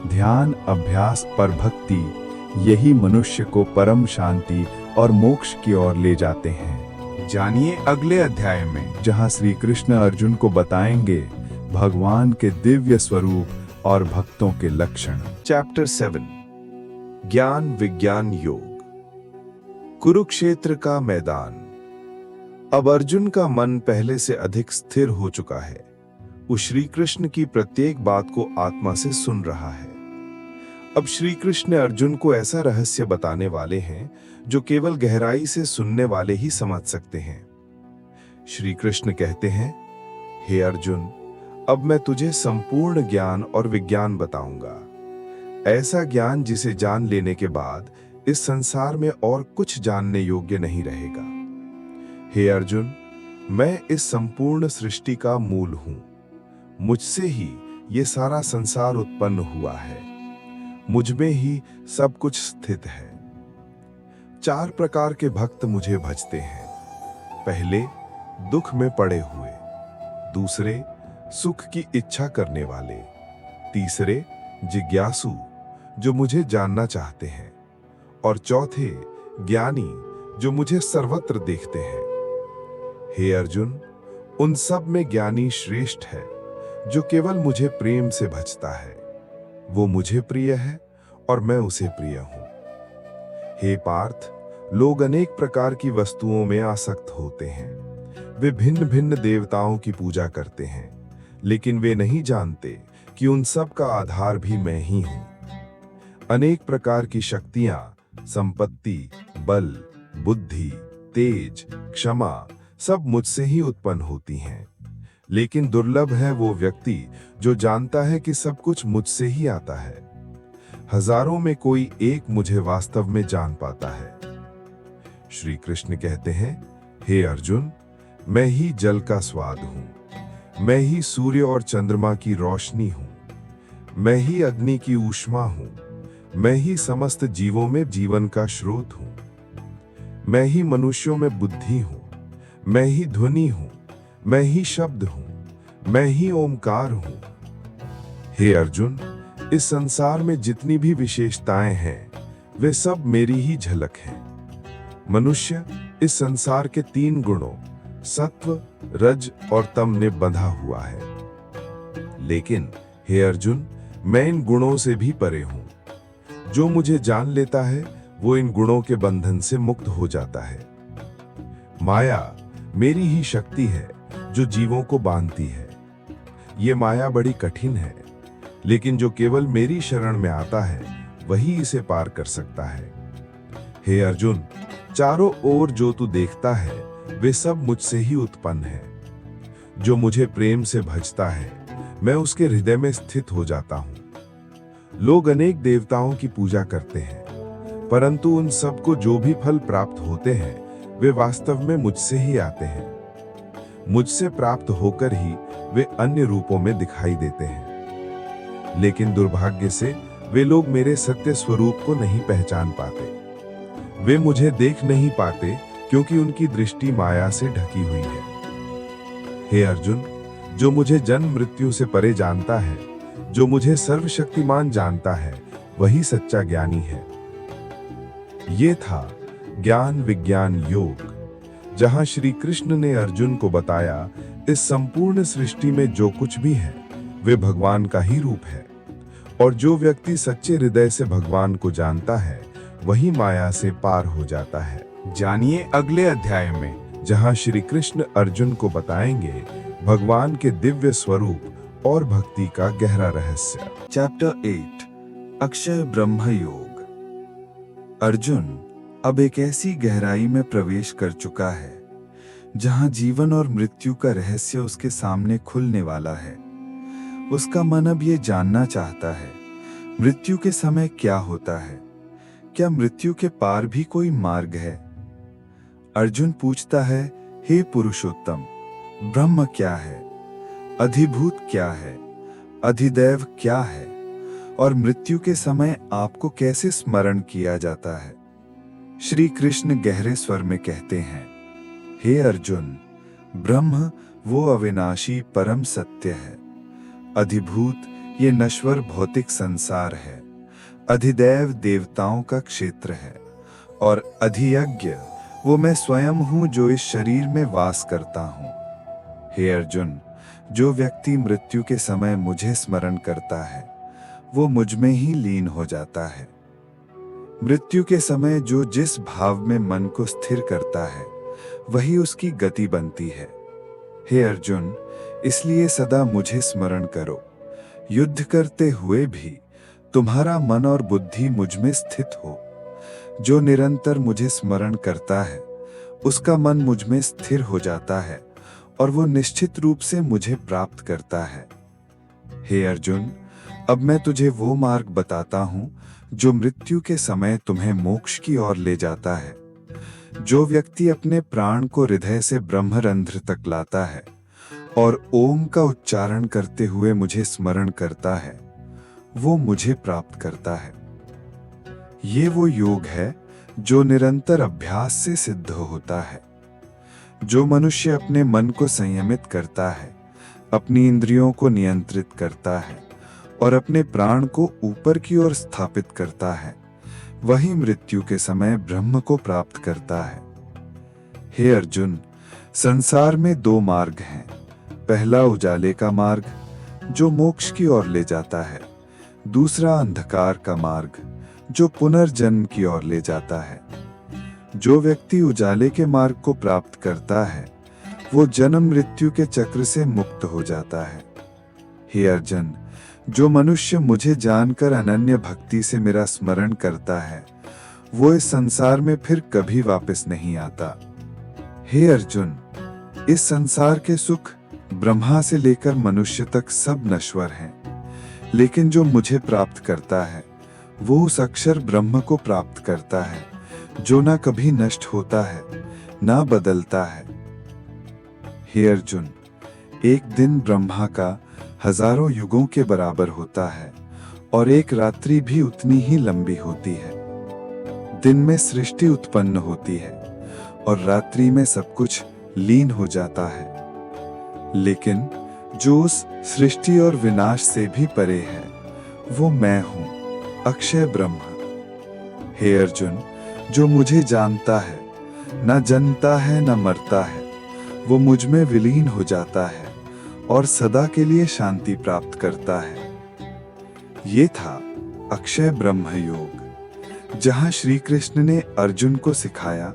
ध्यान, अभ्यास पर भक्ति, यही मनुष्य को परम शांति और मोक्ष की ओर ले जाते हैं। जानिए अगले अध्याय में, जहां श्री कृष्ण अर्जुन को बताएंगे भगवान के दिव्य स्वरूप और भक्तों के लक्षण। चैप्टर 7, ज्ञान विज्ञान योग। कुरुक्षेत्र का मैदान। अब अर्जुन का मन पहले से अधिक स्थिर हो चुका है। वो श्री कृष्ण की प्रत्येक बात को आत्मा से सुन रहा है। अब श्री कृष्ण अर्जुन को ऐसा रहस्य बताने वाले हैं जो केवल गहराई से सुनने वाले ही समझ सकते हैं। श्री कृष्ण कहते हैं, हे अर्जुन, अब मैं तुझे संपूर्ण ज्ञान और विज्ञान बताऊंगा, ऐसा ज्ञान जिसे जान लेने के बाद इस संसार में और कुछ जानने योग्य नहीं रहेगा। हे अर्जुन, मैं इस संपूर्ण सृष्टि का मूल हूं। मुझसे ही ये सारा संसार उत्पन्न हुआ है। मुझ में ही सब कुछ स्थित है। 4 प्रकार के भक्त मुझे भजते हैं। पहले, दुख में पड़े हुए। दूसरे, सुख की इच्छा करने वाले। तीसरे, जिज्ञासु, जो मुझे जानना चाहते हैं। और चौथे, ज्ञानी, जो मुझे सर्वत्र देखते हैं। हे अर्जुन, उन सब में ज्ञानी श्रेष्ठ है, जो केवल मुझे प्रेम से भजता है। वो मुझे प्रिय है और मैं उसे प्रिय हूं। हे पार्थ, लोग अनेक प्रकार की वस्तुओं में आसक्त होते हैं। वे भिन्न भिन्न देवताओं की पूजा करते हैं, लेकिन वे नहीं जानते कि उन सब का आधार भी मैं ही हूं। अनेक प्रकार की शक्तियां, संपत्ति, बल, बुद्धि, तेज, क्षमा सब मुझसे ही उत्पन्न होती हैं। लेकिन दुर्लभ है वो व्यक्ति जो जानता है कि सब कुछ मुझसे ही आता है। हजारों में कोई एक मुझे वास्तव में जान पाता है। श्री कृष्ण कहते हैं, हे अर्जुन, मैं ही जल का स्वाद हूं। मैं ही सूर्य और चंद्रमा की रोशनी हूं। मैं ही अग्नि की ऊष्मा हूं। मैं ही समस्त जीवों में जीवन का स्रोत हूं। मैं ही मनुष्यों में बुद्धि हूं। मैं ही ध्वनि हूं। मैं ही शब्द हूं। मैं ही ओमकार हूं। हे अर्जुन, इस संसार में जितनी भी विशेषताएं हैं, वे सब मेरी ही झलक हैं। मनुष्य इस संसार के 3 गुणों, सत्व, रज और तम ने बंधा हुआ है। लेकिन हे अर्जुन, मैं इन गुणों से भी परे हूं। जो मुझे जान लेता है, वो इन गुणों के बंधन से मुक्त हो जाता है। माया मेरी ही शक्ति है जो जीवों को बांधती है। ये माया बड़ी कठिन है, लेकिन जो केवल मेरी शरण में आता है, वही इसे पार कर सकता है। हे अर्जुन, चारों ओर जो तू देखता है, वे सब मुझसे ही उत्पन्न है। जो मुझे प्रेम से भजता है, मैं उसके हृदय में स्थित हो जाता हूं। लोग अनेक देवताओं की पूजा करते हैं, परंतु उन सबको जो भी फल प्राप्त होते हैं, वे वास्तव में मुझसे ही आते हैं। मुझसे प्राप्त होकर ही वे अन्य रूपों में दिखाई देते हैं। लेकिन दुर्भाग्य से वे लोग मेरे सत्य स्वरूप को नहीं पहचान पाते। वे मुझे देख नहीं पाते क्योंकि उनकी दृष्टि माया से ढकी हुई है। हे अर्जुन, जो मुझे जन्म मृत्यु से परे जानता है, जो मुझे सर्वशक्तिमान जानता है, वही सच्चा ज्ञानी है। ये था ज्ञान विज्ञान योग, जहां श्री कृष्ण ने अर्जुन को बताया इस संपूर्ण सृष्टि में जो कुछ भी है, वे भगवान का ही रूप है। और जो व्यक्ति सच्चे हृदय से भगवान को जानता है, वही माया से पार हो जाता है। जानिए अगले अध्याय में, जहां श्री कृष्ण अर्जुन को बताएंगे भगवान के दिव्य स्वरूप और भक्ति का गहरा रहस्य। चैप्टर 8, अक्षय ब्रह्म योग। अर्जुन अब एक ऐसी गहराई में प्रवेश कर चुका है जहां जीवन और मृत्यु का रहस्य उसके सामने खुलने वाला है। उसका मन अब ये जानना चाहता है, मृत्यु के समय क्या होता है? क्या मृत्यु के पार भी कोई मार्ग है? अर्जुन पूछता है, हे पुरुषोत्तम, ब्रह्म क्या है? अधिभूत क्या है? अधिदैव क्या है? और मृत्यु के समय आपको कैसे स्मरण किया जाता है? श्री कृष्ण गहरे स्वर में कहते हैं, हे अर्जुन, ब्रह्म वो अविनाशी परम सत्य है। अधिभूत ये नश्वर भौतिक संसार है। अधिदैव देवताओं का क्षेत्र है और अधियज्ञ वो मैं स्वयं हूं जो इस शरीर में वास करता हूं। हे अर्जुन, जो व्यक्ति मृत्यु के समय मुझे स्मरण करता है वो मुझ में ही लीन हो जाता है। मृत्यु के समय जो जिस भाव में मन को स्थिर करता है वही उसकी गति बनती है। हे अर्जुन, इसलिए सदा मुझे स्मरण करो। युद्ध करते हुए भी तुम्हारा मन और बुद्धि मुझ में स्थित हो। जो निरंतर मुझे स्मरण करता है उसका मन मुझ में स्थिर हो जाता है और वो निश्चित रूप से मुझे प्राप्त करता है। हे अर्जुन, अब मैं तुझे वो मार्ग बताता हूं जो मृत्यु के समय तुम्हें मोक्ष की ओर ले जाता है। जो व्यक्ति अपने प्राण को हृदय से ब्रह्मरंध्र तक लाता है और ओम का उच्चारण करते हुए मुझे स्मरण करता है वो मुझे प्राप्त करता है। ये वो योग है जो निरंतर अभ्यास से सिद्ध होता है। जो मनुष्य अपने मन को संयमित करता है, अपनी इंद्रियों को नियंत्रित करता है और अपने प्राण को ऊपर की ओर स्थापित करता है, वही मृत्यु के समय ब्रह्म को प्राप्त करता है। हे अर्जुन, संसार में दो मार्ग हैं। पहला उजाले का मार्ग जो मोक्ष की ओर ले जाता है, दूसरा अंधकार का मार्ग जो पुनर्जन्म की ओर ले जाता है। जो व्यक्ति उजाले के मार्ग को प्राप्त करता है वो जन्म मृत्यु के चक्र से मुक्त हो जाता है। हे अर्जुन, जो मनुष्य मुझे जानकर अनन्य भक्ति से मेरा स्मरण करता है वो इस संसार में फिर कभी वापस नहीं आता। हे अर्जुन, इस संसार के सुख ब्रह्मा से लेकर मनुष्य तक सब नश्वर हैं, लेकिन जो मुझे प्राप्त करता है वो उस अक्षर ब्रह्म को प्राप्त करता है जो ना कभी नष्ट होता है ना बदलता है। हे अर्जुन, एक दिन ब्रह्मा का हजारों युगों के बराबर होता है और एक रात्रि भी उतनी ही लंबी होती है। दिन में सृष्टि उत्पन्न होती है और रात्रि में सब कुछ लीन हो जाता है। लेकिन जो उस सृष्टि और विनाश से भी परे है वो मैं हूं, अक्षय ब्रह्म। हे अर्जुन, जो मुझे जानता है, ना जन्मता है ना मरता है, वो मुझ में विलीन हो जाता है और सदा के लिए शांति प्राप्त करता है। ये था अक्षय ब्रह्म योग, जहां श्री कृष्ण ने अर्जुन को सिखाया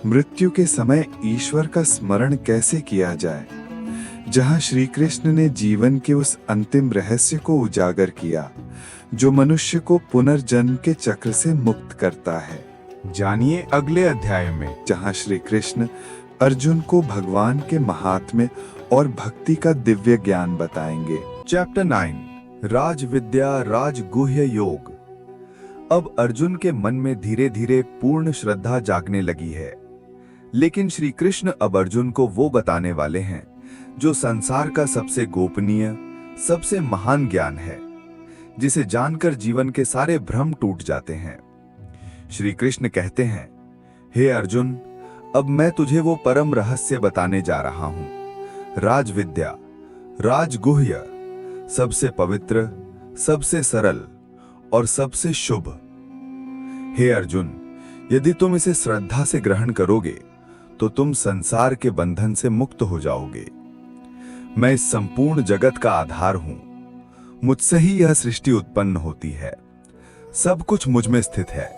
मृत्यु के समय ईश्वर का स्मरण कैसे किया जाए, जहां श्री कृष्ण ने जीवन के उस अंतिम रहस्य को उजागर किया जो मनुष्य को पुनर्जन्म के चक्र से मुक्त करता है। जानिए अगले अध्याय में, जहां श्री कृष्ण अर्जुन को भगवान के महात्म्य और भक्ति का दिव्य ज्ञान बताएंगे। चैप्टर 9, राज विद्या राजगुह्य योग। अब अर्जुन के मन में धीरे धीरे पूर्ण श्रद्धा जागने लगी है, लेकिन श्री कृष्ण अब अर्जुन को वो बताने वाले हैं जो संसार का सबसे गोपनीय, सबसे महान ज्ञान है, जिसे जानकर जीवन के सारे भ्रम टूट जाते हैं। श्री कृष्ण कहते हैं, हे अर्जुन, अब मैं तुझे वो परम रहस्य बताने जा रहा हूं। राज विद्या, राजगुह्य, सबसे पवित्र, सबसे सरल और सबसे शुभ। हे अर्जुन, यदि तुम इसे श्रद्धा से ग्रहण करोगे तो तुम संसार के बंधन से मुक्त हो जाओगे। मैं इस संपूर्ण जगत का आधार हूं। मुझसे ही यह सृष्टि उत्पन्न होती है। सब कुछ मुझ में स्थित है,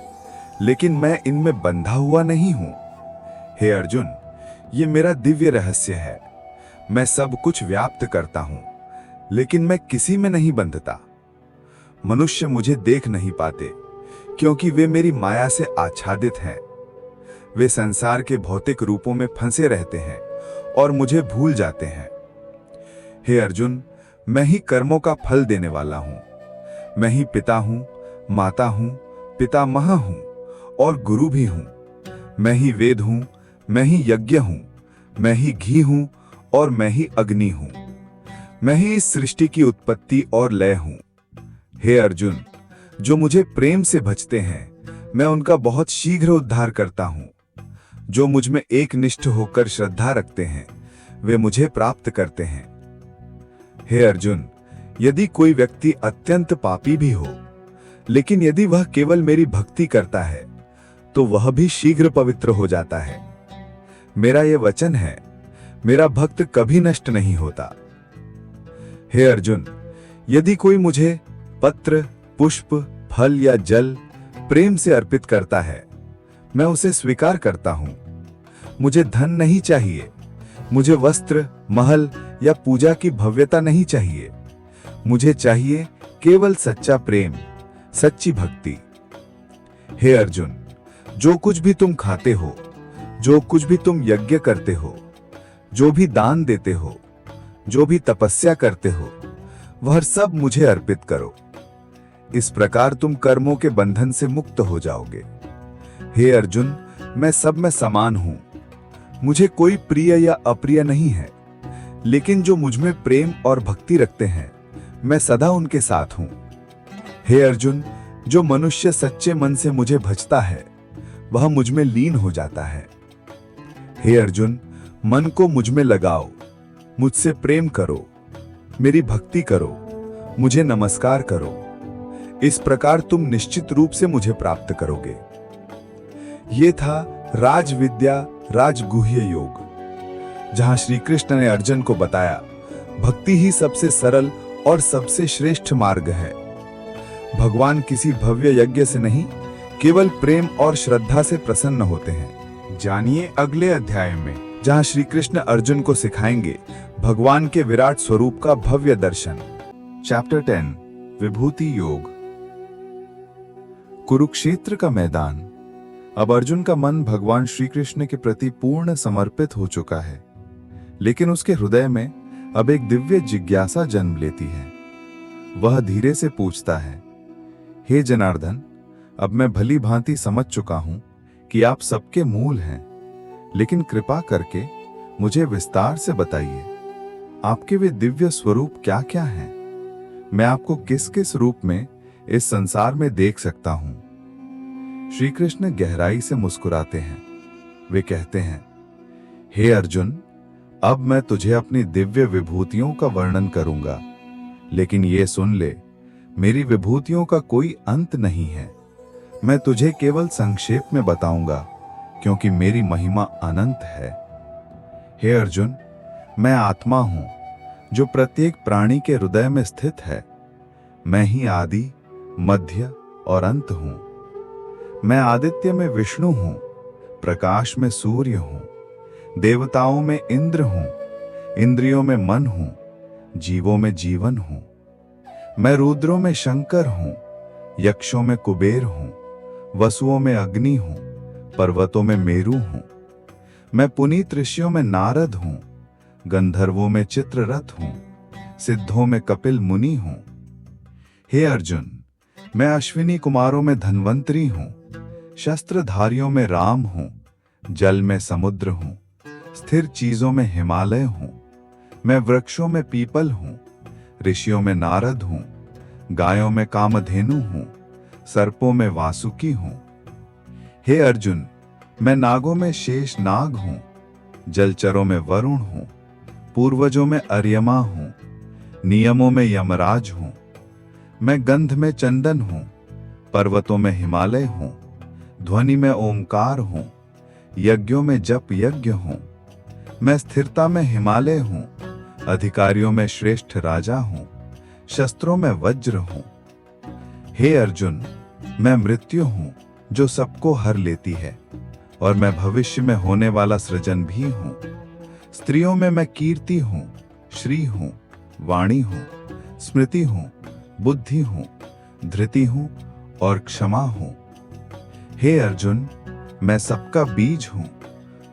लेकिन मैं इनमें बंधा हुआ नहीं हूं। हे अर्जुन, ये मेरा दिव्य रहस्य है। मैं सब कुछ व्याप्त करता हूं, लेकिन मैं किसी में नहीं बंधता। मनुष्य मुझे देख नहीं पाते क्योंकि वे मेरी माया से आच्छादित हैं। वे संसार के भौतिक रूपों में फंसे रहते हैं और मुझे भूल जाते हैं। हे अर्जुन, मैं ही कर्मों का फल देने वाला हूं। मैं ही पिता हूं, माता हूं, पितामह हूं और गुरु भी हूं। मैं ही वेद हूं, मैं ही यज्ञ हूं, मैं ही घी हूं और मैं ही अग्नि हूं। मैं ही इस सृष्टि की उत्पत्ति और लय हूं। हे अर्जुन, जो मुझे प्रेम से भजते हैं, मैं उनका बहुत शीघ्र उद्धार करता हूं। जो मुझ में एकनिष्ठ होकर श्रद्धा रखते हैं, वे मुझे प्राप्त करते हैं। हे अर्जुन, यदि कोई व्यक्ति अत्यंत पापी भी हो, लेकिन यदि वह केवल मेरी भक्ति करता है तो वह भी शीघ्र पवित्र हो जाता है। मेरा यह वचन है, मेरा भक्त कभी नष्ट नहीं होता। हे अर्जुन, यदि कोई मुझे पत्र, पुष्प, फल या जल प्रेम से अर्पित करता है, मैं उसे स्वीकार करता हूं। मुझे धन नहीं चाहिए, मुझे वस्त्र, महल या पूजा की भव्यता नहीं चाहिए। मुझे चाहिए केवल सच्चा प्रेम, सच्ची भक्ति। हे अर्जुन, जो कुछ भी तुम खाते हो, जो कुछ भी तुम यज्ञ करते हो, जो भी दान देते हो, जो भी तपस्या करते हो, वह सब मुझे अर्पित करो। इस प्रकार तुम कर्मों के बंधन से मुक्त हो जाओगे। हे अर्जुन, मैं सब में समान हूं। मुझे कोई प्रिय या अप्रिय नहीं है, लेकिन जो मुझ में प्रेम और भक्ति रखते हैं, मैं सदा उनके साथ हूं। हे अर्जुन, जो मनुष्य सच्चे मन से मुझे भजता है, वह मुझ में लीन हो जाता है। हे अर्जुन, मन को मुझ में लगाओ, मुझसे प्रेम करो, मेरी भक्ति करो, मुझे नमस्कार करो। इस प्रकार तुम निश्चित रूप से मुझे प्राप्त करोगे। ये था राजविद्या राजगुह्य योग, जहां श्री कृष्ण ने अर्जुन को बताया, भक्ति ही सबसे सरल और सबसे श्रेष्ठ मार्ग है। भगवान किसी भव्य यज्ञ से नहीं, केवल प्रेम और श्रद्धा से प्रसन्न होते हैं। जानिए अगले अध्याय में, जहां श्री कृष्ण अर्जुन को सिखाएंगे भगवान के विराट स्वरूप का भव्य दर्शन। चैप्टर 10 विभूति योग। कुरुक्षेत्र का मैदान। अब अर्जुन का मन भगवान श्री कृष्ण के प्रति पूर्ण समर्पित हो चुका है, लेकिन उसके हृदय में अब एक दिव्य जिज्ञासा जन्म लेती है। वह धीरे से पूछता है, हे जनार्दन, अब मैं भली भांति समझ चुका हूं कि आप सबके मूल हैं, लेकिन कृपा करके मुझे विस्तार से बताइए, आपके वे दिव्य स्वरूप क्या क्या हैं? मैं आपको किस किस रूप में इस संसार में देख सकता हूं? श्री कृष्ण गहराई से मुस्कुराते हैं। वे कहते हैं, हे अर्जुन, अब मैं तुझे अपनी दिव्य विभूतियों का वर्णन करूंगा, लेकिन ये सुन ले, मेरी विभूतियों का कोई अंत नहीं है। मैं तुझे केवल संक्षेप में बताऊंगा, क्योंकि मेरी महिमा अनंत है। हे अर्जुन, मैं आत्मा हूं जो प्रत्येक प्राणी के हृदय में स्थित है। मैं ही आदि, मध्य और अंत हूं। मैं आदित्य में विष्णु हूं, प्रकाश में सूर्य हूं, देवताओं में इंद्र हूं, इंद्रियों में मन हूं, जीवों में जीवन हूं। मैं रुद्रों में शंकर हूं, यक्षों में कुबेर हूं, वसुओं में अग्नि हूं, पर्वतों में मेरु हूं। मैं पुनीत ऋषियों में नारद हूं, गंधर्वों में चित्ररथ हूं, सिद्धों में कपिल मुनि हूं। हे अर्जुन, मैं अश्विनी कुमारों में धन्वंतरी हूं, शस्त्रधारियों में राम हूं, जल में समुद्र हूं, स्थिर चीजों में हिमालय हूं। मैं वृक्षों में पीपल हूं, ऋषियों में नारद हूं, गायों में कामधेनु हूं, सर्पों में वासुकी हूं। हे अर्जुन, मैं नागों में शेष नाग हूं, जलचरों में वरुण हूं, पूर्वजों में अर्यमा हूं, नियमों में यमराज हूं। मैं गंध में चंदन हूं, पर्वतों में हिमालय हूं, ध्वनि में ओमकार हूं, यज्ञों में जप यज्ञ हूं। मैं स्थिरता में हिमालय हूं, अधिकारियों में श्रेष्ठ राजा हूं, शस्त्रों में वज्र हूं। हे अर्जुन, मैं मृत्यु हूं जो सबको हर लेती है, और मैं भविष्य में होने वाला सृजन भी हूं। स्त्रियों में मैं कीर्ति हूं, श्री हूं, वाणी हूं, स्मृति हूं, बुद्धि हूं, धृति हूं और क्षमा हूं। हे अर्जुन, मैं सबका बीज हूं।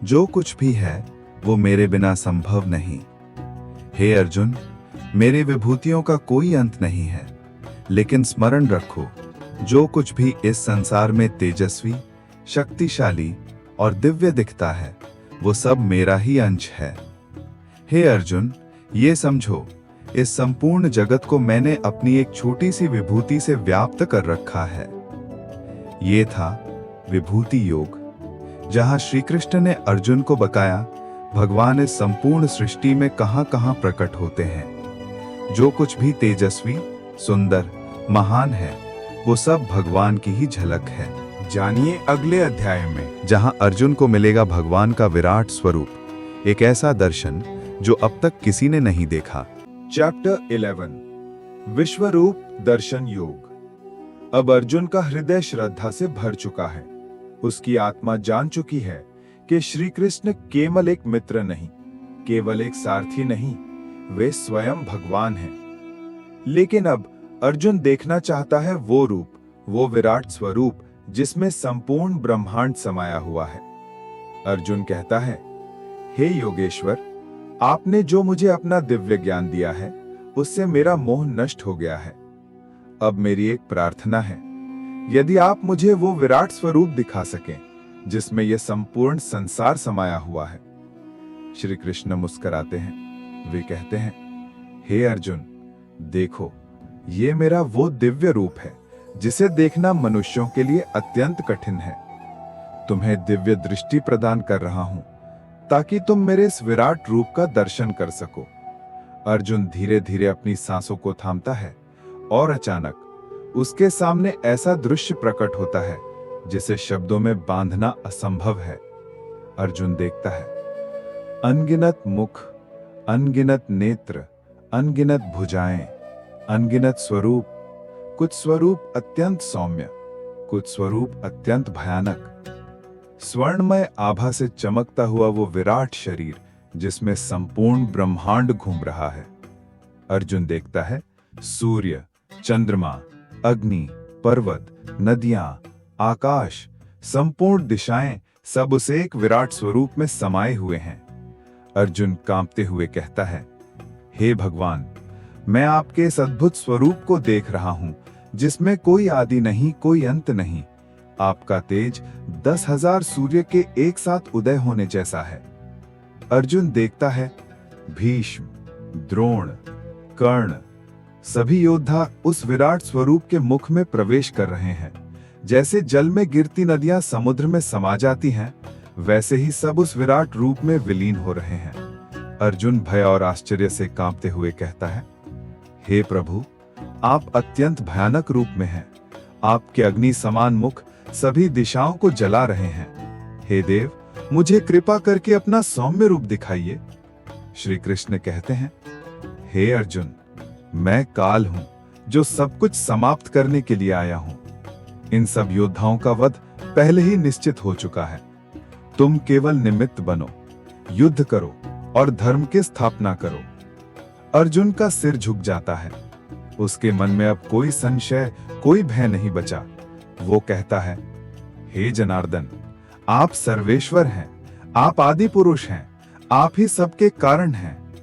जो कुछ भी है वो मेरे बिना संभव नहीं। हे अर्जुन, मेरे विभूतियों का कोई अंत नहीं है, लेकिन स्मरण रखो, जो कुछ भी इस संसार में तेजस्वी, शक्तिशाली और दिव्य दिखता है, वो सब मेरा ही अंश है। हे अर्जुन, ये समझो, इस संपूर्ण जगत को मैंने अपनी एक छोटी सी विभूति से व्याप्त कर रखा है। ये था विभूति योग, जहां श्री कृष्ण ने अर्जुन को बताया, भगवान इस संपूर्ण सृष्टि में कहां-कहां प्रकट होते हैं। जो कुछ भी तेजस्वी, सुंदर, महान है, वो सब भगवान की ही झलक है। जानिए अगले अध्याय में। जहां अर्जुन को मिलेगा भगवान का विराट स्वरूप, एक ऐसा दर्शन जो अब तक किसी ने नहीं देखा। चैप्टर 11 विश्वरूप दर्शन योग। अब अर्जुन का हृदय श्रद्धा से भर चुका है। उसकी आत्मा जान चुकी है कि श्री कृष्ण केवल एक मित्र नहीं, केवल एक सारथी नहीं, वे स्वयं भगवान हैं। लेकिन अब अर्जुन देखना चाहता है वो रूप, वो विराट स्वरूप जिसमें संपूर्ण ब्रह्मांड समाया हुआ है। अर्जुन कहता है, हे योगेश्वर, आपने जो मुझे अपना दिव्य ज्ञान दिया है, उससे मेरा मोह नष्ट हो गया है। अब मेरी एक प्रार्थना है, यदि आप मुझे वो विराट स्वरूप दिखा सकें जिसमें यह संपूर्ण संसार समाया हुआ है। श्री कृष्ण मुस्कुराते हैं। वे कहते हैं, हे अर्जुन, देखो, ये मेरा वो दिव्य रूप है जिसे देखना मनुष्यों के लिए अत्यंत कठिन है। तुम्हें दिव्य दृष्टि प्रदान कर रहा हूं ताकि तुम मेरे इस विराट रूप का दर्शन कर सको। अर्जुन धीरे धीरे अपनी सांसों को थामता है और अचानक उसके सामने ऐसा दृश्य प्रकट होता है जिसे शब्दों में बांधना असंभव है। अर्जुन देखता है अनगिनत मुख, अनगिनत नेत्र, अनगिनत भुजाएं, अनगिनत स्वरूप। कुछ स्वरूप अत्यंत सौम्य, कुछ स्वरूप अत्यंत भयानक। स्वर्णमय आभा से चमकता हुआ वो विराट शरीर जिसमें संपूर्ण ब्रह्मांड घूम रहा है। अर्जुन देखता है सूर्य, चंद्रमा, अग्नि, पर्वत, नदियां, आकाश, संपूर्ण दिशाएं सब उस एक विराट स्वरूप में समाये हुए हैं। अर्जुन कांपते हुए कहता है, हे भगवान, मैं आपके इस अद्भुत स्वरूप को देख रहा हूं जिसमें कोई आदि नहीं, कोई अंत नहीं। आपका तेज 10,000 सूर्य के एक साथ उदय होने जैसा है। अर्जुन देखता है भीष्म, द्रोण, कर्ण, सभी योद्धा उस विराट स्वरूप के मुख में प्रवेश कर रहे हैं। जैसे जल में गिरती नदियां समुद्र में समा जाती हैं, वैसे ही सब उस विराट रूप में विलीन हो रहे हैं। अर्जुन भय और आश्चर्य से कांपते हुए कहता है, हे प्रभु, आप अत्यंत भयानक रूप में हैं। आपके अग्नि समान मुख सभी दिशाओं को जला रहे हैं। हे देव, मुझे कृपा करके अपना सौम्य रूप दिखाइए। श्री कृष्ण कहते हैं, हे अर्जुन, मैं काल हूं जो सब कुछ समाप्त करने के लिए आया हूं। इन सब योद्धाओं का वध पहले ही निश्चित हो चुका है। तुम केवल निमित्त बनो, युद्ध करो और धर्म की स्थापना करो। अर्जुन का सिर झुक जाता है। उसके मन में अब कोई संशय, कोई भय नहीं बचा। वो कहता है, हे जनार्दन, आप सर्वेश्वर हैं, आप आदि पुरुष हैं, आप ही सबके कारण हैं।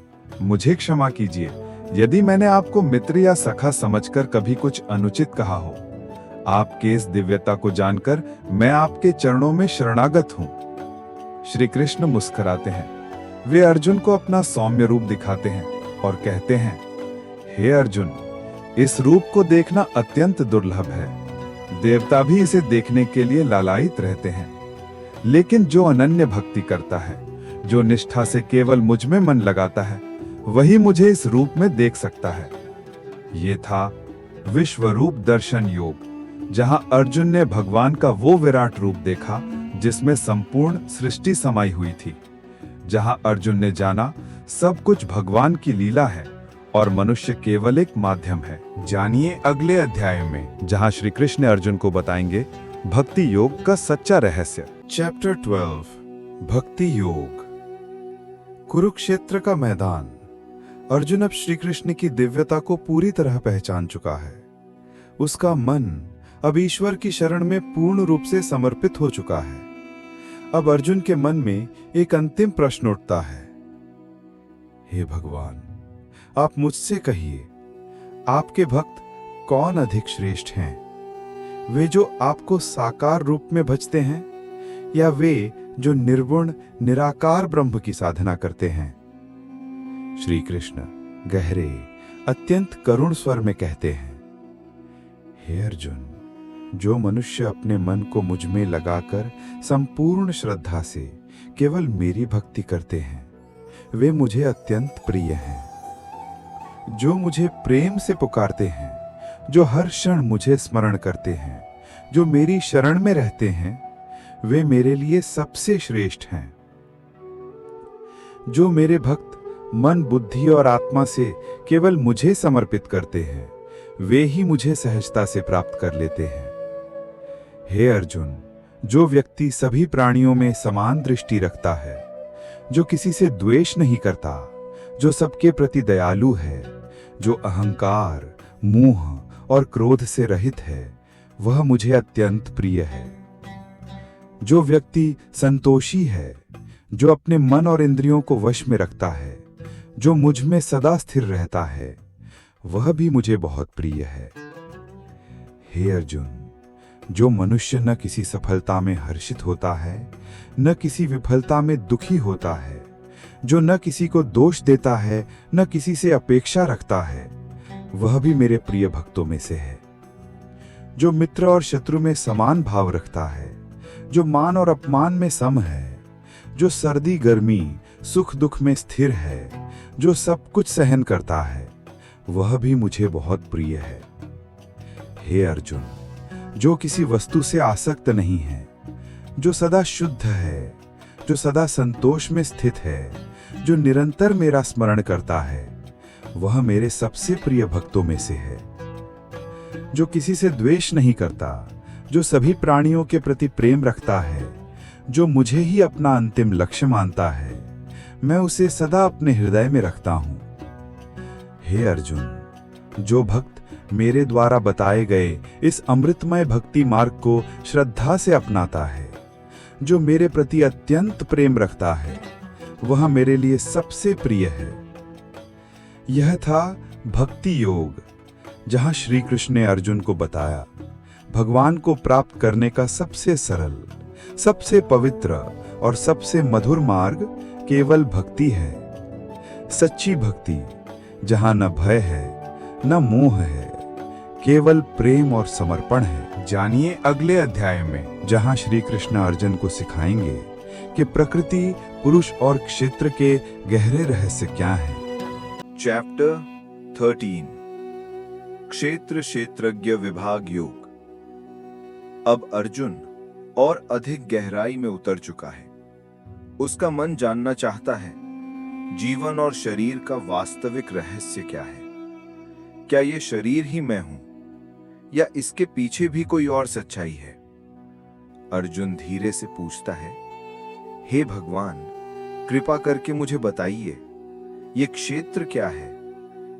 मुझे क्षमा कीजिए यदि मैंने आपको मित्र या सखा समझकर कभी कुछ अनुचित कहा हो। आपके इस दिव्यता को जानकर मैं आपके चरणों में शरणागत हूं। श्री कृष्ण मुस्कुराते हैं। वे अर्जुन को अपना सौम्य रूप दिखाते हैं और कहते हैं, हे अर्जुन, इस रूप को देखना अत्यंत दुर्लभ है। देवता भी इसे देखने के लिए लालायित रहते हैं। लेकिन जो अनन्य भक्ति करता है, जो निष्ठा से केवल मुझ में मन लगाता है, वही मुझे इस रूप में देख सकता है। ये था विश्वरूप दर्शन योग, जहां अर्जुन ने भगवान का वो विराट रूप देखा जिसमें संपूर्ण सृष्टि समाई हुई थी। जहां अर्जुन ने जाना सब कुछ भगवान की लीला है और मनुष्य केवल एक माध्यम है। जानिए अगले अध्याय में, जहां श्री कृष्ण अर्जुन को बताएंगे भक्ति योग का सच्चा रहस्य। चैप्टर 12 भक्ति योग। कुरुक्षेत्र का मैदान। अर्जुन अब श्री कृष्ण की दिव्यता को पूरी तरह पहचान चुका है। उसका मन अब ईश्वर की शरण में पूर्ण रूप से समर्पित हो चुका है। अब अर्जुन के मन में एक अंतिम प्रश्न उठता है, हे भगवान, आप मुझसे कहिए, आपके भक्त कौन अधिक श्रेष्ठ हैं? वे जो आपको साकार रूप में भजते हैं या वे जो निर्गुण निराकार ब्रह्म की साधना करते हैं? श्री कृष्ण गहरे अत्यंत करुण स्वर में कहते हैं, हे अर्जुन, जो मनुष्य अपने मन को मुझ में लगाकर संपूर्ण श्रद्धा से केवल मेरी भक्ति करते हैं, वे मुझे अत्यंत प्रिय हैं। जो मुझे प्रेम से पुकारते हैं, जो हर क्षण मुझे स्मरण करते हैं, जो मेरी शरण में रहते हैं, वे मेरे लिए सबसे श्रेष्ठ हैं। जो मेरे भक्त मन, बुद्धि और आत्मा से केवल मुझे समर्पित करते हैं, वे ही मुझे सहजता से प्राप्त कर लेते हैं। हे अर्जुन, जो व्यक्ति सभी प्राणियों में समान दृष्टि रखता है, जो किसी से द्वेष नहीं करता, जो सबके प्रति दयालु है, जो अहंकार, मोह और क्रोध से रहित है, वह मुझे अत्यंत प्रिय है। जो व्यक्ति संतोषी है, जो अपने मन और इंद्रियों को वश में रखता है, जो मुझ में सदा स्थिर रहता है, वह भी मुझे बहुत प्रिय है। हे अर्जुन, जो मनुष्य न किसी सफलता में हर्षित होता है, न किसी विफलता में दुखी होता है, जो न किसी को दोष देता है, न किसी से अपेक्षा रखता है, वह भी मेरे प्रिय भक्तों में से है। जो मित्र और शत्रु में समान भाव रखता है, जो मान और अपमान में सम है, जो सर्दी गर्मी सुख दुख में स्थिर है, जो सब कुछ सहन करता है, वह भी मुझे बहुत प्रिय है। हे अर्जुन, जो किसी वस्तु से आसक्त नहीं है, जो सदा शुद्ध है, जो सदा संतोष में स्थित है, जो निरंतर मेरा स्मरण करता है, वह मेरे सबसे प्रिय भक्तों में से है। जो किसी से द्वेष नहीं करता, जो सभी प्राणियों के प्रति प्रेम रखता है, जो मुझे ही अपना अंतिम लक्ष्य मानता है, मैं उसे सदा अपने हृदय में रखता हूं। हे अर्जुन, जो भक्त मेरे द्वारा बताए गए इस अमृतमय भक्ति मार्ग को श्रद्धा से अपनाता है, जो मेरे प्रति अत्यंत प्रेम रखता है, वह मेरे लिए सबसे प्रिय है। यह था भक्ति योग, जहां श्री कृष्ण ने अर्जुन को बताया भगवान को प्राप्त करने का सबसे सरल, सबसे पवित्र और सबसे मधुर मार्ग केवल भक्ति है। सच्ची भक्ति जहां न भय है, न मोह है, केवल प्रेम और समर्पण है। जानिए अगले अध्याय में, जहां श्री कृष्ण अर्जुन को सिखाएंगे कि प्रकृति, पुरुष और क्षेत्र के गहरे रहस्य क्या हैं। चैप्टर 13 क्षेत्र क्षेत्रज्ञ विभाग योग। अब अर्जुन और अधिक गहराई में उतर चुका है। उसका मन जानना चाहता है जीवन और शरीर का वास्तविक रहस्य क्या है। क्या ये शरीर ही मैं हूं या इसके पीछे भी कोई और सच्चाई है? अर्जुन धीरे से पूछता है, हे भगवान, कृपा करके मुझे बताइए, ये क्षेत्र क्या है,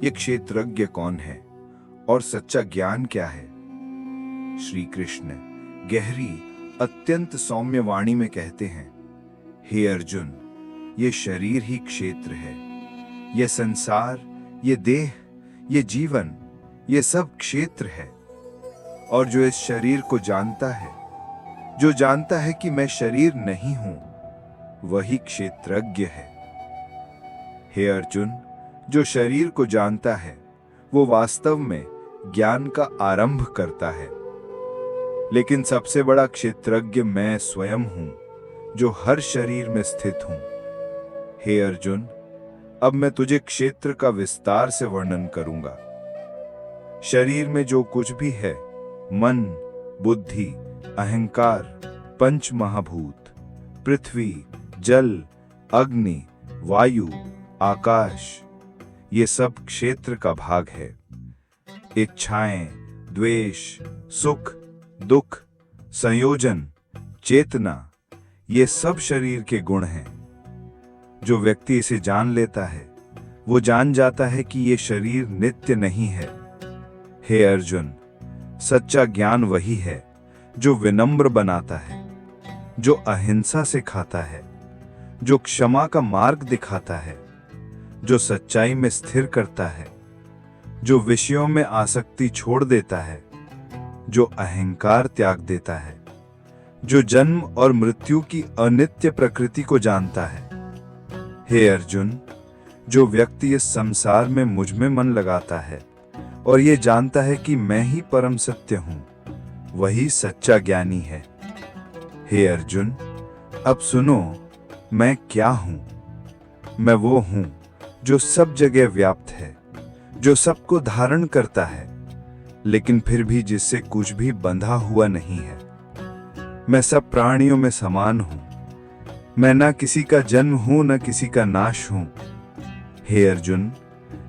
ये क्षेत्रज्ञ कौन है और सच्चा ज्ञान क्या है? श्री कृष्ण गहरी अत्यंत सौम्य वाणी में कहते हैं, हे अर्जुन, ये शरीर ही क्षेत्र है। ये संसार, ये देह, ये जीवन, ये सब क्षेत्र है। और जो इस शरीर को जानता है, जो जानता है कि मैं शरीर नहीं हूं, वही क्षेत्रज्ञ है। हे अर्जुन, जो शरीर को जानता है, वो वास्तव में ज्ञान का आरंभ करता है। लेकिन सबसे बड़ा क्षेत्रज्ञ मैं स्वयं हूं, जो हर शरीर में स्थित हूं। हे अर्जुन, अब मैं तुझे क्षेत्र का विस्तार से वर्णन करूंगा। शरीर में जो कुछ भी है, मन, बुद्धि, अहंकार, पंच महाभूत, पृथ्वी, जल, अग्नि, वायु, आकाश, ये सब क्षेत्र का भाग है। इच्छाएं, द्वेष, सुख, दुख, संयोजन, चेतना, ये सब शरीर के गुण हैं। जो व्यक्ति इसे जान लेता है, वो जान जाता है कि ये शरीर नित्य नहीं है। हे अर्जुन, सच्चा ज्ञान वही है जो विनम्र बनाता है, जो अहिंसा सिखाता है, जो क्षमा का मार्ग दिखाता है, जो सच्चाई में स्थिर करता है, जो विषयों में आसक्ति छोड़ देता है, जो अहंकार त्याग देता है, जो जन्म और मृत्यु की अनित्य प्रकृति को जानता है। हे अर्जुन, जो व्यक्ति इस संसार में मुझ में मन लगाता है और ये जानता है कि मैं ही परम सत्य हूं, वही सच्चा ज्ञानी है। हे अर्जुन, अब सुनो मैं क्या हूं? मैं वो हूं जो सब जगह व्याप्त है, जो सबको धारण करता है, लेकिन फिर भी जिससे कुछ भी बंधा हुआ नहीं है। मैं सब प्राणियों में समान हूं। मैं न किसी का जन्म हूं न किसी का नाश हूं। हे अर्जुन,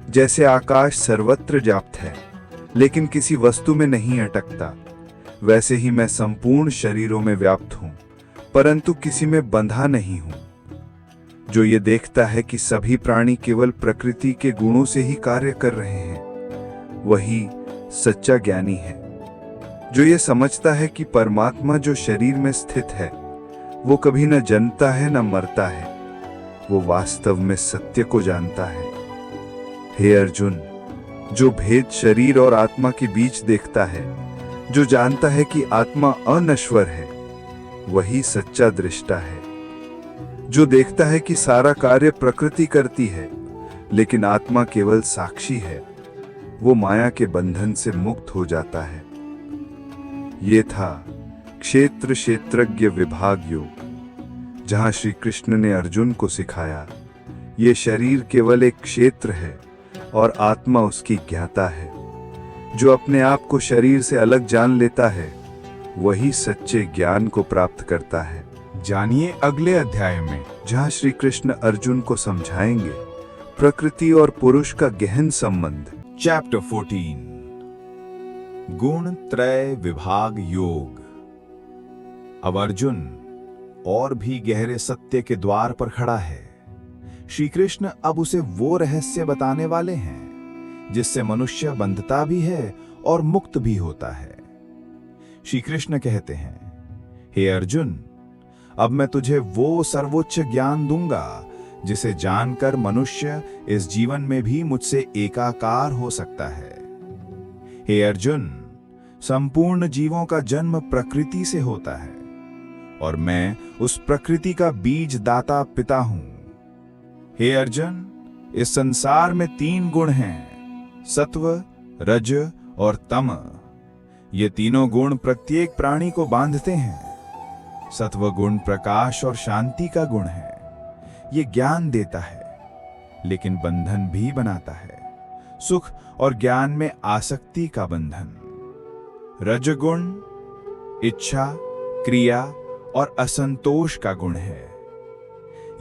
जैसे आकाश सर्वत्र व्याप्त है लेकिन किसी वस्तु में नहीं अटकता, वैसे ही मैं संपूर्ण शरीरों में व्याप्त हूं, परंतु किसी में बंधा नहीं हूं। जो ये देखता है कि सभी प्राणी केवल प्रकृति के गुणों से ही कार्य कर रहे हैं, वही सच्चा ज्ञानी है। जो ये समझता है कि परमात्मा जो शरीर में स्थित है वो कभी न जन्मता है न मरता है, वो वास्तव में सत्य को जानता है। हे अर्जुन, जो भेद शरीर और आत्मा के बीच देखता है, जो जानता है कि आत्मा अनश्वर है, वही सच्चा दृष्टा है। जो देखता है कि सारा कार्य प्रकृति करती है लेकिन आत्मा केवल साक्षी है, वो माया के बंधन से मुक्त हो जाता है। ये था क्षेत्र क्षेत्रज्ञ विभाग योग, जहां श्री कृष्ण ने अर्जुन को सिखाया ये शरीर केवल एक क्षेत्र है और आत्मा उसकी ज्ञाता है। जो अपने आप को शरीर से अलग जान लेता है वही सच्चे ज्ञान को प्राप्त करता है। जानिए अगले अध्याय में, जहां श्री कृष्ण अर्जुन को समझाएंगे प्रकृति और पुरुष का गहन संबंध। चैप्टर 14 गुण त्रय विभाग योग। अब अर्जुन और भी गहरे सत्य के द्वार पर खड़ा है। श्री कृष्ण अब उसे वो रहस्य बताने वाले हैं जिससे मनुष्य बंधता भी है और मुक्त भी होता है। श्री कृष्ण कहते हैं, हे अर्जुन, अब मैं तुझे वो सर्वोच्च ज्ञान दूंगा जिसे जानकर मनुष्य इस जीवन में भी मुझसे एकाकार हो सकता है। हे अर्जुन, संपूर्ण जीवों का जन्म प्रकृति से होता है और मैं उस प्रकृति का बीज दाता पिता हूं। हे अर्जुन, इस संसार में 3 गुण हैं, सत्व, रज और तम। ये तीनों गुण प्रत्येक प्राणी को बांधते हैं। सत्व गुण प्रकाश और शांति का गुण है। ये ज्ञान देता है लेकिन बंधन भी बनाता है, सुख और ज्ञान में आसक्ति का बंधन। रजगुण इच्छा, क्रिया और असंतोष का गुण है।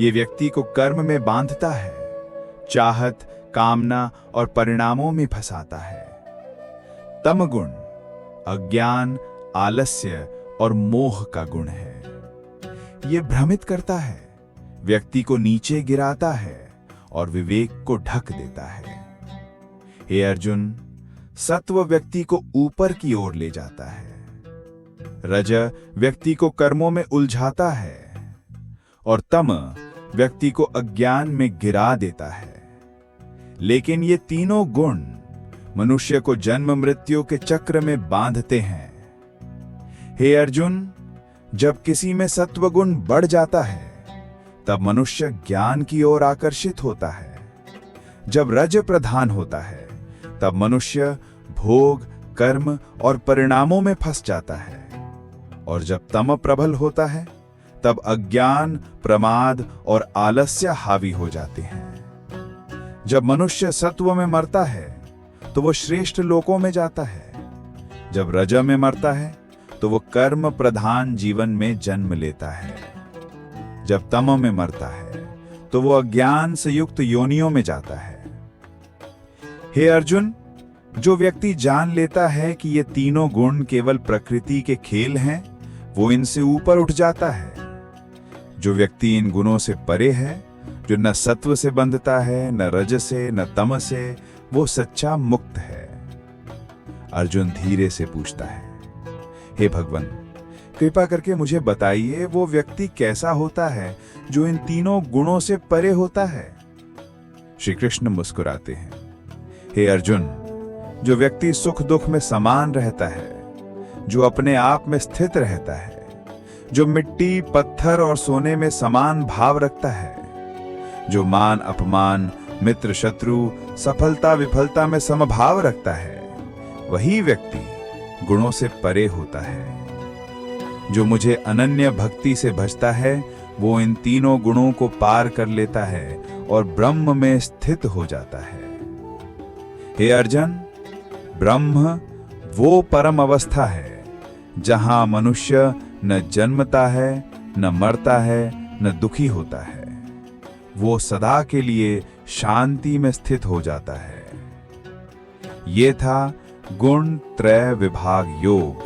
ये व्यक्ति को कर्म में बांधता है, चाहत, कामना और परिणामों में फंसाता है। तमगुण अज्ञान, आलस्य और मोह का गुण है। ये भ्रमित करता है, व्यक्ति को नीचे गिराता है और विवेक को ढक देता है। हे अर्जुन, सत्व व्यक्ति को ऊपर की ओर ले जाता है, रज व्यक्ति को कर्मों में उलझाता है और तम व्यक्ति को अज्ञान में गिरा देता है। लेकिन ये तीनों गुण मनुष्य को जन्म मृत्यु के चक्र में बांधते हैं। हे अर्जुन, जब किसी में सत्वगुण बढ़ जाता है तब मनुष्य ज्ञान की ओर आकर्षित होता है। जब रज प्रधान होता है तब मनुष्य भोग, कर्म और परिणामों में फंस जाता है और जब तम प्रबल होता है तब अज्ञान, प्रमाद और आलस्य हावी हो जाते हैं। जब मनुष्य सत्व में मरता है तो वो श्रेष्ठ लोकों में जाता है। जब रज में मरता है तो वो कर्म प्रधान जीवन में जन्म लेता है। जब तम में मरता है तो वो अज्ञान से युक्त योनियों में जाता है। हे अर्जुन, जो व्यक्ति जान लेता है कि ये तीनों गुण केवल प्रकृति के खेल हैं, वो इनसे ऊपर उठ जाता है। जो व्यक्ति इन गुणों से परे है, जो न सत्व से बंधता है, न रज से, न तम से, वो सच्चा मुक्त है। अर्जुन धीरे से पूछता है, हे भगवान, कृपा करके मुझे बताइए वो व्यक्ति कैसा होता है जो इन तीनों गुणों से परे होता है। श्री कृष्ण मुस्कुराते हैं, हे अर्जुन, जो व्यक्ति सुख दुख में समान रहता है, जो अपने आप में स्थित रहता है, जो मिट्टी, पत्थर और सोने में समान भाव रखता है, जो मान अपमान, मित्र शत्रु, सफलता विफलता में समभाव रखता है, वही व्यक्ति गुणों से परे होता है। जो मुझे अनन्य भक्ति से भजता है वो इन तीनों गुणों को पार कर लेता है और ब्रह्म में स्थित हो जाता है। हे अर्जुन, ब्रह्म वो परम अवस्था है जहां मनुष्य न जन्मता है, न मरता है, न दुखी होता है। वो सदा के लिए शांति में स्थित हो जाता है। ये था गुण त्रय विभाग योग,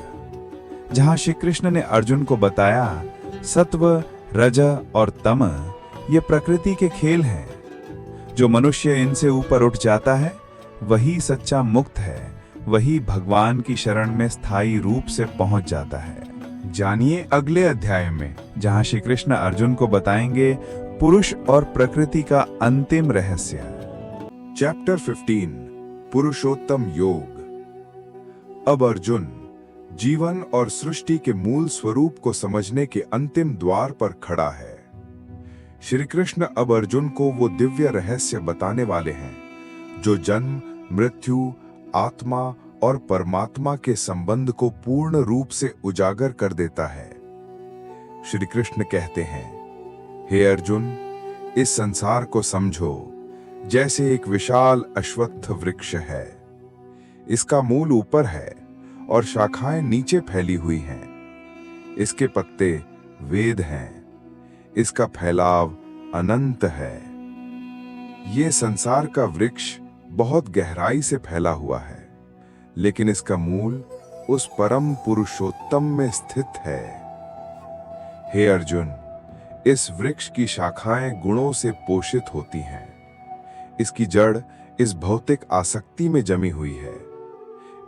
जहां श्री कृष्ण ने अर्जुन को बताया सत्व, रज और तम ये प्रकृति के खेल हैं। जो मनुष्य इनसे ऊपर उठ जाता है वही सच्चा मुक्त है, वही भगवान की शरण में स्थायी रूप से पहुंच जाता है। जानिए अगले अध्याय में, जहां श्री कृष्ण अर्जुन को बताएंगे पुरुष और प्रकृति का अंतिम रहस्य। चैप्टर 15 पुरुषोत्तम योग। अब अर्जुन जीवन और सृष्टि के मूल स्वरूप को समझने के अंतिम द्वार पर खड़ा है। श्री कृष्ण अब अर्जुन को वो दिव्य रहस्य बताने वाले हैं जो जन्म, मृत्यु, आत्मा और परमात्मा के संबंध को पूर्ण रूप से उजागर कर देता है। श्री कृष्ण कहते हैं, हे अर्जुन, इस संसार को समझो जैसे एक विशाल अश्वत्थ वृक्ष है। इसका मूल ऊपर है और शाखाएं नीचे फैली हुई हैं। इसके पत्ते वेद हैं। इसका फैलाव अनंत है। ये संसार का वृक्ष बहुत गहराई से फैला हुआ है, लेकिन इसका मूल उस परम पुरुषोत्तम में स्थित है। हे अर्जुन, इस वृक्ष की शाखाएं गुणों से पोषित होती हैं। इसकी जड़ इस भौतिक आसक्ति में जमी हुई है।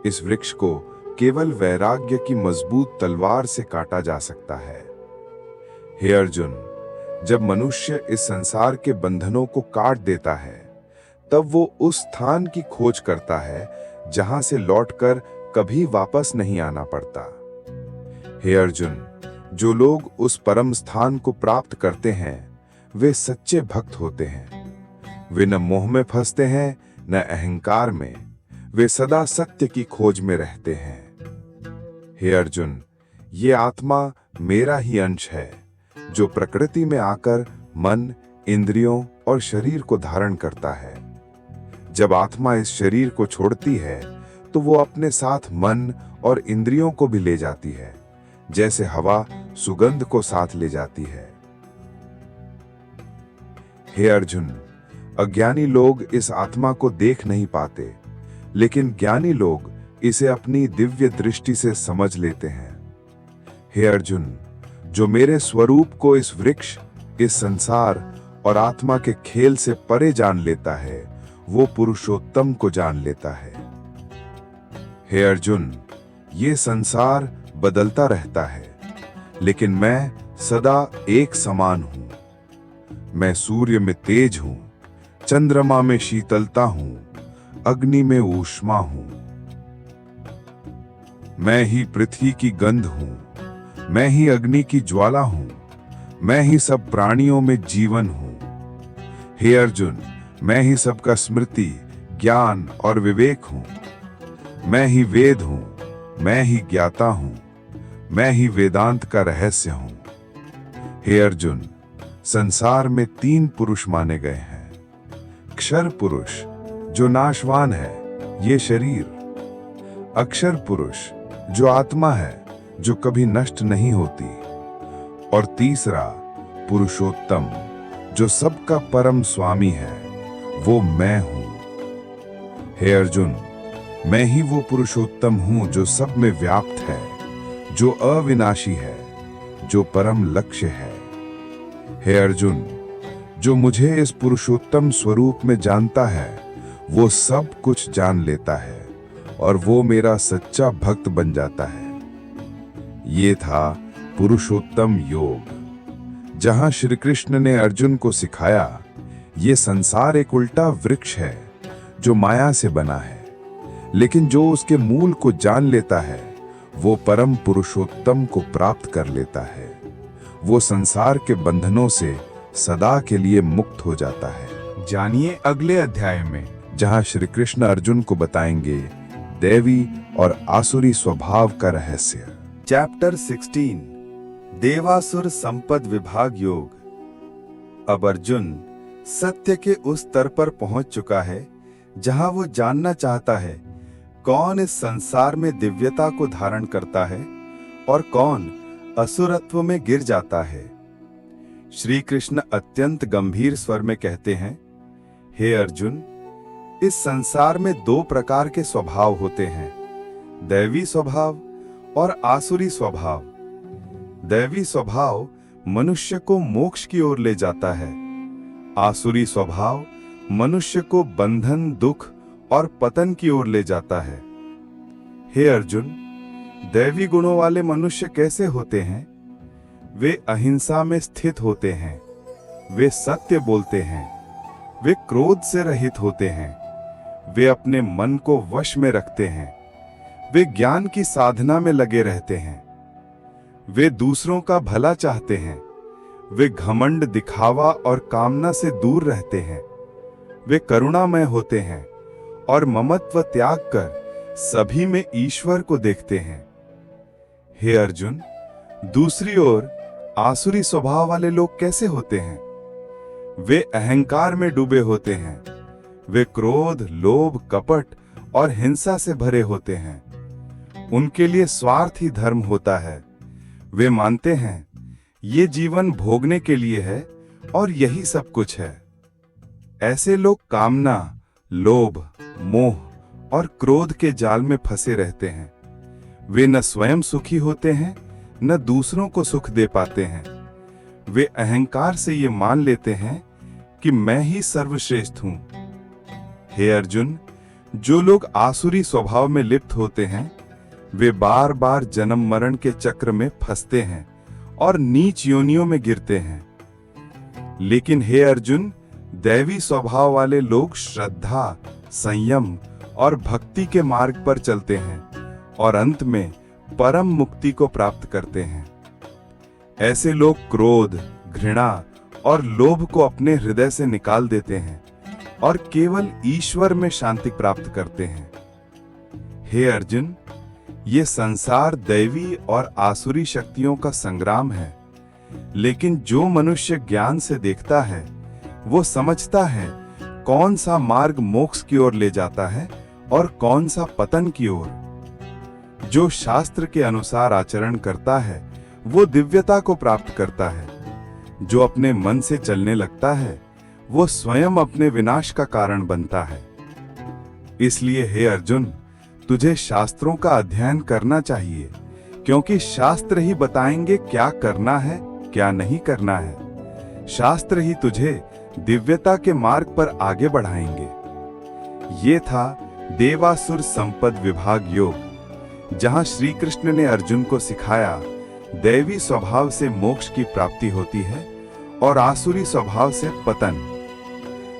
इस वृक्ष को केवल वैराग्य की मजबूत तलवार से काटा जा सकता है। हे अर्जुन, जब मनुष्य इस संसार के बंधनों को काट देता है, तब वो उस स्थान की खोज करता है जहां से लौटकर कभी वापस नहीं आना पड़ता। हे अर्जुन, जो लोग उस परम स्थान को प्राप्त करते हैं, वे सच्चे भक्त होते हैं। वे न मोह में फंसते हैं, न अहंकार में। वे सदा सत्य की खोज में रहते हैं। हे अर्जुन, ये आत्मा मेरा ही अंश है, जो प्रकृति में आकर मन, इंद्रियों और शरीर को धारण करता है। जब आत्मा इस शरीर को छोड़ती है, तो वो अपने साथ मन और इंद्रियों को भी ले जाती है, जैसे हवा सुगंध को साथ ले जाती है। हे अर्जुन, अज्ञानी लोग इस आत्मा को देख नहीं पाते, लेकिन ज्ञानी लोग इसे अपनी दिव्य दृष्टि से समझ लेते हैं। हे अर्जुन, जो मेरे स्वरूप को इस वृक्ष, इस संसार और आत्मा के खेल से परे जान लेता है, वो पुरुषोत्तम को जान लेता है। हे अर्जुन, ये संसार बदलता रहता है, लेकिन मैं सदा एक समान हूं। मैं सूर्य में तेज हूं, चंद्रमा में शीतलता हूं, अग्नि में ऊष्मा हूं। मैं ही पृथ्वी की गंध हूं, मैं ही अग्नि की ज्वाला हूं, मैं ही सब प्राणियों में जीवन हूं। हे अर्जुन, मैं ही सबका स्मृति, ज्ञान और विवेक हूं। मैं ही वेद हूं, मैं ही ज्ञाता हूं, मैं ही वेदांत का रहस्य हूं। हे अर्जुन, संसार में 3 पुरुष माने गए हैं। क्षर पुरुष, जो नाशवान है, ये शरीर। अक्षर पुरुष, जो आत्मा है, जो कभी नष्ट नहीं होती। और तीसरा पुरुषोत्तम, जो सबका परम स्वामी है, वो मैं हूं। हे अर्जुन, मैं ही वो पुरुषोत्तम हूं जो सब में व्याप्त है, जो अविनाशी है, जो परम लक्ष्य है। हे अर्जुन, जो मुझे इस पुरुषोत्तम स्वरूप में जानता है, वो सब कुछ जान लेता है और वो मेरा सच्चा भक्त बन जाता है। ये था पुरुषोत्तम योग, जहां श्री कृष्ण ने अर्जुन को सिखाया, ये संसार एक उल्टा वृक्ष है जो माया से बना है, लेकिन जो उसके मूल को जान लेता है, वो परम पुरुषोत्तम को प्राप्त कर लेता है। वो संसार के बंधनों से सदा के लिए मुक्त हो जाता है। जानिए अगले अध्याय में, जहां श्री कृष्ण अर्जुन को बताएंगे दैवी और आसुरी स्वभाव का रहस्य। चैप्टर 16 देवासुर संपद विभाग योग। अब अर्जुन सत्य के उस स्तर पर पहुंच चुका है जहां वो जानना चाहता है कौन इस संसार में दिव्यता को धारण करता है और कौन असुरत्व में गिर जाता है। श्री कृष्ण अत्यंत गंभीर स्वर में कहते हैं, हे अर्जुन, इस संसार में दो प्रकार के स्वभाव होते हैं, दैवी स्वभाव और आसुरी स्वभाव। दैवी स्वभाव मनुष्य को मोक्ष की ओर ले जाता है, आसुरी स्वभाव मनुष्य को बंधन, दुख और पतन की ओर ले जाता है। हे अर्जुन, दैवी गुणों वाले मनुष्य कैसे होते हैं? वे अहिंसा में स्थित होते हैं, वे सत्य बोलते हैं, वे क्रोध से रहित होते हैं, वे अपने मन को वश में रखते हैं, वे ज्ञान की साधना में लगे रहते हैं, वे दूसरों का भला चाहते हैं, वे घमंड, दिखावा और कामना से दूर रहते हैं, वे करुणामय होते हैं और ममत्व त्याग कर सभी में ईश्वर को देखते हैं। हे अर्जुन, दूसरी ओर आसुरी स्वभाव वाले लोग कैसे होते हैं? वे अहंकार में डूबे होते हैं, वे क्रोध, लोभ, कपट और हिंसा से भरे होते हैं। उनके लिए स्वार्थ ही धर्म होता है। वे मानते हैं ये जीवन भोगने के लिए है और यही सब कुछ है। ऐसे लोग कामना, लोभ, मोह और क्रोध के जाल में फंसे रहते हैं। वे न स्वयं सुखी होते हैं, न दूसरों को सुख दे पाते हैं। वे अहंकार से ये मान लेते हैं कि मैं ही सर्वश्रेष्ठ हूं। हे अर्जुन, जो लोग आसुरी स्वभाव में लिप्त होते हैं, वे बार बार जन्म मरण के चक्र में फंसते हैं और नीच योनियों में गिरते हैं। लेकिन हे अर्जुन, दैवी स्वभाव वाले लोग श्रद्धा, संयम और भक्ति के मार्ग पर चलते हैं और अंत में परम मुक्ति को प्राप्त करते हैं। ऐसे लोग क्रोध, घृणा और लोभ को अपने हृदय से निकाल देते हैं और केवल ईश्वर में शांति प्राप्त करते हैं। हे अर्जुन, ये संसार दैवी और आसुरी शक्तियों का संग्राम है, लेकिन जो मनुष्य ज्ञान से देखता है वो समझता है कौन सा मार्ग मोक्ष की ओर ले जाता है और कौन सा पतन की ओर। जो शास्त्र के अनुसार आचरण करता है वो दिव्यता को प्राप्त करता है। जो अपने मन से चलने लगता है वो स्वयं अपने विनाश का कारण बनता है। इसलिए हे अर्जुन, तुझे शास्त्रों का अध्ययन करना चाहिए, क्योंकि शास्त्र ही बताएंगे क्या करना है, क्या नहीं करना है। शास्त्र ही तुझे दिव्यता के मार्ग पर आगे बढ़ाएंगे। ये था देवासुर संपद विभाग योग, जहां श्री कृष्ण ने अर्जुन को सिखाया दैवी स्वभाव से मोक्ष की प्राप्ति होती है और आसुरी स्वभाव से पतन।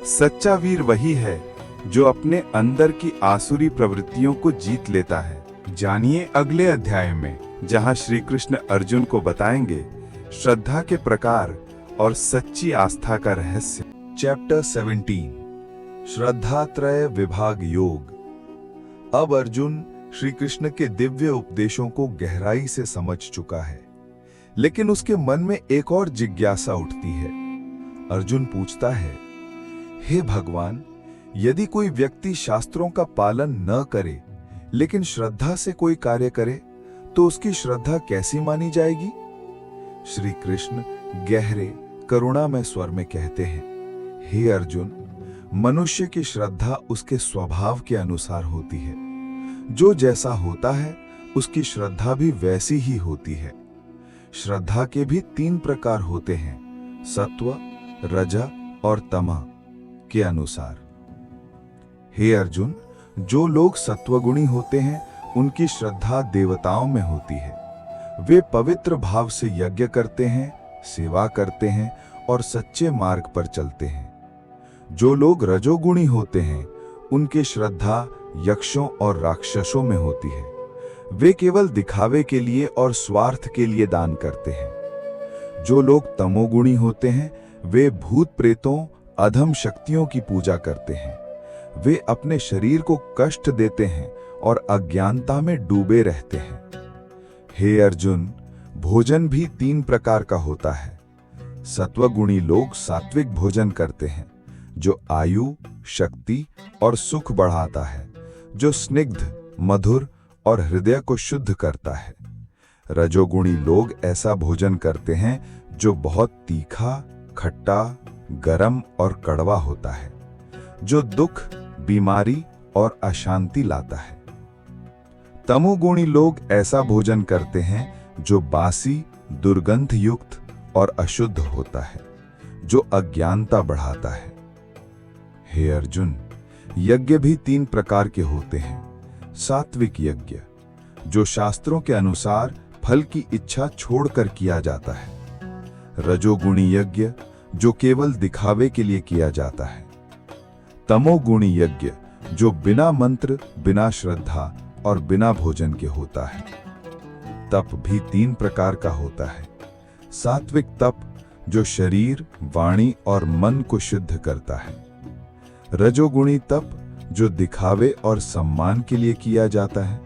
सच्चा वीर वही है जो अपने अंदर की आसुरी प्रवृत्तियों को जीत लेता है। जानिए अगले अध्याय में, जहां श्री कृष्ण अर्जुन को बताएंगे श्रद्धा के प्रकार और सच्ची आस्था का रहस्य। चैप्टर 17 श्रद्धात्रय विभाग योग। अब अर्जुन श्री कृष्ण के दिव्य उपदेशों को गहराई से समझ चुका है, लेकिन उसके मन में एक और जिज्ञासा उठती है। अर्जुन पूछता है, हे भगवान, यदि कोई व्यक्ति शास्त्रों का पालन न करे लेकिन श्रद्धा से कोई कार्य करे तो उसकी श्रद्धा कैसी मानी जाएगी? श्री कृष्ण गहरे करुणामय स्वर में कहते हैं, हे अर्जुन, मनुष्य की श्रद्धा उसके स्वभाव के अनुसार होती है। जो जैसा होता है उसकी श्रद्धा भी वैसी ही होती है। श्रद्धा के भी 3 प्रकार होते हैं, सत्व, रज और तम के अनुसार। हे अर्जुन, जो लोग सत्वगुणी होते हैं उनकी श्रद्धा देवताओं में होती है। वे पवित्र भाव से यज्ञ करते हैं, सेवा करते हैं और सच्चे मार्ग पर चलते हैं। जो लोग रजोगुणी होते हैं उनकी श्रद्धा यक्षों और राक्षसों में होती है। वे केवल दिखावे के लिए और स्वार्थ के लिए दान करते हैं। जो लोग तमोगुणी होते हैं वे भूत प्रेतों, अधम शक्तियों की पूजा करते हैं। वे अपने शरीर को कष्ट देते हैं और अज्ञानता में डूबे रहते हैं। हे अर्जुन, भोजन भी 3 प्रकार का होता है, सत्वगुणी लोग सात्विक भोजन करते हैं, जो आयु, शक्ति और सुख बढ़ाता है, जो स्निग्ध, मधुर और हृदय को शुद्ध करता है। रजोगुणी लोग ऐसा भोजन करते हैं जो बहुत तीखा, खट्टा, गरम और कड़वा होता है, जो दुख, बीमारी और अशांति लाता है। तमोगुणी लोग ऐसा भोजन करते हैं जो बासी, दुर्गंध युक्त और अशुद्ध होता है, जो अज्ञानता बढ़ाता है। हे अर्जुन, यज्ञ भी 3 प्रकार के होते हैं। सात्विक यज्ञ, जो शास्त्रों के अनुसार फल की इच्छा छोड़कर किया जाता है। रजोगुणी यज्ञ, जो केवल दिखावे के लिए किया जाता है। तमोगुणी यज्ञ, जो बिना मंत्र, बिना श्रद्धा और बिना भोजन के होता है। तप भी 3 प्रकार का होता है। सात्विक तप, जो शरीर, वाणी और मन को शुद्ध करता है। रजोगुणी तप, जो दिखावे और सम्मान के लिए किया जाता है।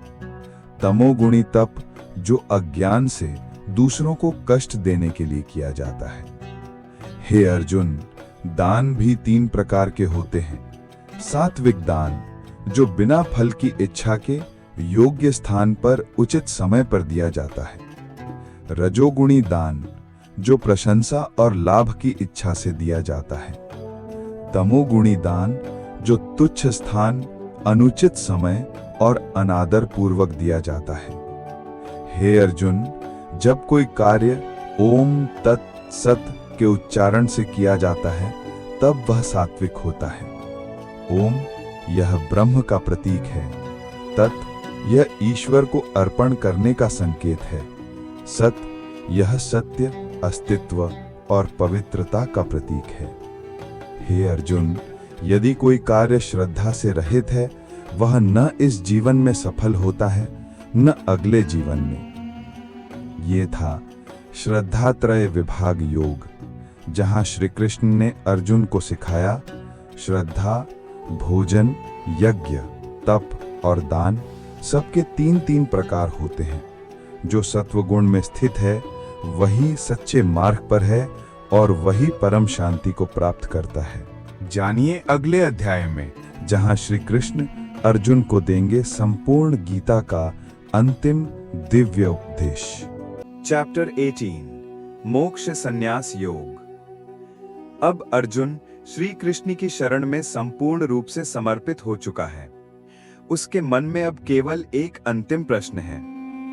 तमोगुणी तप, जो अज्ञान से दूसरों को कष्ट देने के लिए किया जाता है। हे अर्जुन, दान भी 3 प्रकार के होते हैं। सात्विक दान, जो बिना फल की इच्छा के योग्य स्थान पर उचित समय पर दिया जाता है। रजोगुणी दान, जो प्रशंसा और लाभ की इच्छा से दिया जाता है। तमोगुणी दान, जो तुच्छ स्थान, अनुचित समय और अनादर पूर्वक दिया जाता है। हे अर्जुन, जब कोई कार्य ओम तत् सत के उच्चारण से किया जाता है, तब वह सात्विक होता है। ओम, यह ब्रह्म का प्रतीक है। तत्, यह ईश्वर को अर्पण करने का संकेत है। सत, यह सत्य, अस्तित्व और पवित्रता का प्रतीक है। हे अर्जुन, यदि कोई कार्य श्रद्धा से रहित है, वह न इस जीवन में सफल होता है, न अगले जीवन में। ये था श्रद्धात्रय विभाग योग, जहां श्री कृष्ण ने अर्जुन को सिखाया श्रद्धा, भोजन, यज्ञ, तप और दान सबके 3-3 प्रकार होते हैं। जो सत्वगुण में स्थित है वही सच्चे मार्ग पर है और वही परम शांति को प्राप्त करता है। जानिए अगले अध्याय में, जहां श्री कृष्ण अर्जुन को देंगे संपूर्ण गीता का अंतिम दिव्य उपदेश। चैप्टर 18, मोक्ष संन्यास योग। अब अर्जुन श्री कृष्ण की शरण में संपूर्ण रूप से समर्पित हो चुका है। उसके मन में अब केवल एक अंतिम प्रश्न है।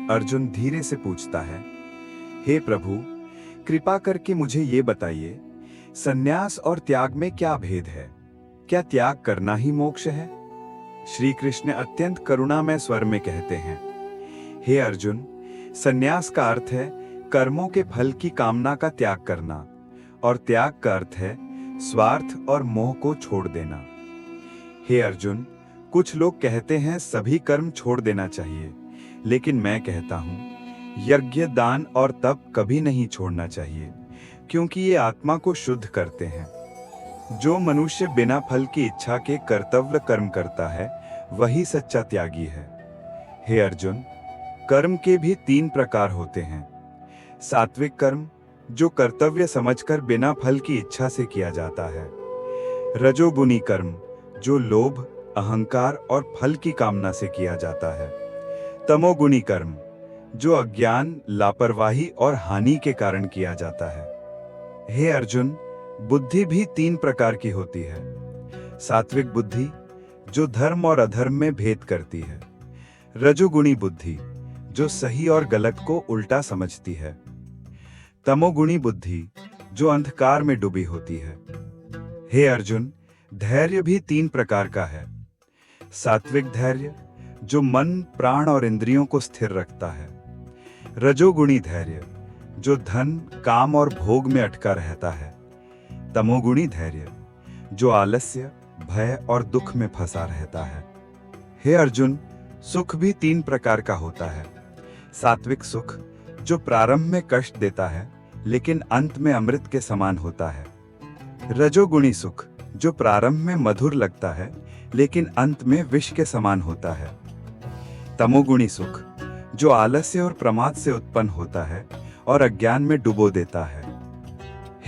अर्जुन धीरे से पूछता है, हे प्रभु, कृपा करके मुझे ये बताइए, संन्यास और त्याग में क्या भेद है? क्या त्याग करना ही मोक्ष है? श्री कृष्ण अत्यंत करुणामय स्वर में कहते हैं, हे अर्जुन, संन्यास का अर्थ है कर्मों के फल की कामना का त्याग करना, और त्याग का अर्थ है स्वार्थ और मोह को छोड़ देना। हे अर्जुन, कुछ लोग कहते हैं सभी कर्म छोड़ देना चाहिए, लेकिन मैं कहता हूं यज्ञ, दान और तप कभी नहीं छोड़ना चाहिए, क्योंकि ये आत्मा को शुद्ध करते हैं। जो मनुष्य बिना फल की इच्छा के कर्तव्य कर्म करता है, वही सच्चा त्यागी है। हे अर्जुन, कर्म के भी 3 प्रकार होते हैं। सात्विक कर्म, जो कर्तव्य समझकर बिना फल की इच्छा से किया जाता है। रजोगुणी कर्म, जो लोभ, अहंकार और फल की कामना से किया जाता है। तमोगुणी कर्म, जो अज्ञान, लापरवाही और हानि के कारण किया जाता है। हे अर्जुन, बुद्धि भी 3 प्रकार की होती है। सात्विक बुद्धि, जो धर्म और अधर्म में भेद करती है। रजोगुणी बुद्धि, जो सही और गलत को उल्टा समझती है। तमोगुणी बुद्धि, जो अंधकार में डूबी होती है। हे अर्जुन, धैर्य भी 3 प्रकार का है। सात्विक धैर्य, जो मन, प्राण और इंद्रियों को स्थिर रखता है। रजोगुणी धैर्य, जो धन, काम और भोग में अटका रहता है। तमोगुणी धैर्य, जो आलस्य, भय और दुख में फंसा रहता है। हे अर्जुन, सुख भी 3 प्रकार का होता है। सात्विक सुख, जो प्रारंभ में कष्ट देता है, लेकिन अंत में अमृत के समान होता है। रजोगुणी सुख, जो प्रारंभ में मधुर लगता है, लेकिन अंत में विष के समान होता है। तमोगुणी सुख, जो आलस्य और प्रमाद से उत्पन्न होता है और अज्ञान में डुबो देता है।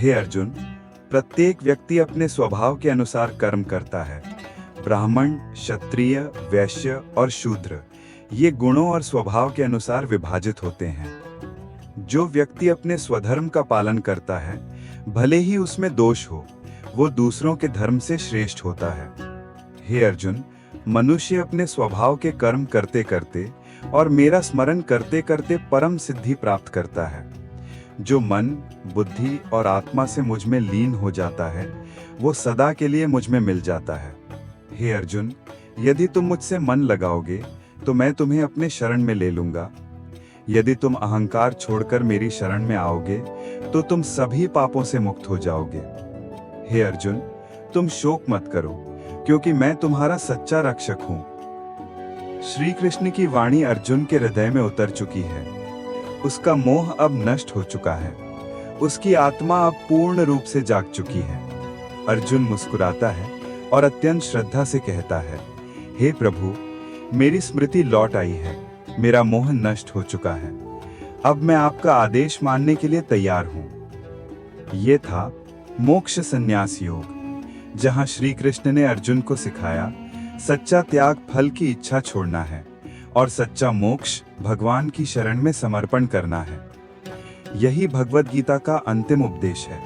हे अर्जुन, प्रत्येक व्यक्ति अपने स्वभाव के अनुसार कर्म करता है। ब्राह्मण, क्षत्रिय, वैश्य और शूद्र ये गुणों और स्वभाव के अनुसार विभाजित होते हैं। जो व्यक्ति अपने स्वधर्म का पालन करता है, भले ही उसमें दोष हो, वो दूसरों के धर्म से श्रेष्ठ होता है। हे अर्जुन, मनुष्य अपने स्वभाव के कर्म करते करते और मेरा स्मरण करते करते परम सिद्धि प्राप्त करता है। जो मन, बुद्धि और आत्मा से मुझ में लीन हो जाता है, वो सदा के लिए मुझ में मिल जाता है। हे अर्जुन, यदि तुम मुझसे मन लगाओगे तो मैं तुम्हें अपने शरण में ले लूंगा। यदि तुम अहंकार छोड़कर मेरी शरण में आओगे तो तुम सभी पापों से मुक्त हो जाओगे। हे अर्जुन, तुम शोक मत करो, क्योंकि मैं तुम्हारा सच्चा रक्षक हूं। श्री कृष्ण की वाणी अर्जुन के हृदय में उतर चुकी है। उसका मोह अब नष्ट हो चुका है। उसकी आत्मा अब पूर्ण रूप से जाग चुकी है। अर्जुन मुस्कुराता है और अत्यंत श्रद्धा से कहता है, हे प्रभु, मेरी स्मृति लौट आई है। मेरा मोह नष्ट हो चुका है। अब मैं आपका आदेश मानने के लिए तैयार हूं। यह था मोक्ष संन्यास योग, जहां श्री कृष्ण ने अर्जुन को सिखाया सच्चा त्याग फल की इच्छा छोड़ना है और सच्चा मोक्ष भगवान की शरण में समर्पण करना है। यही भगवद गीता का अंतिम उपदेश है,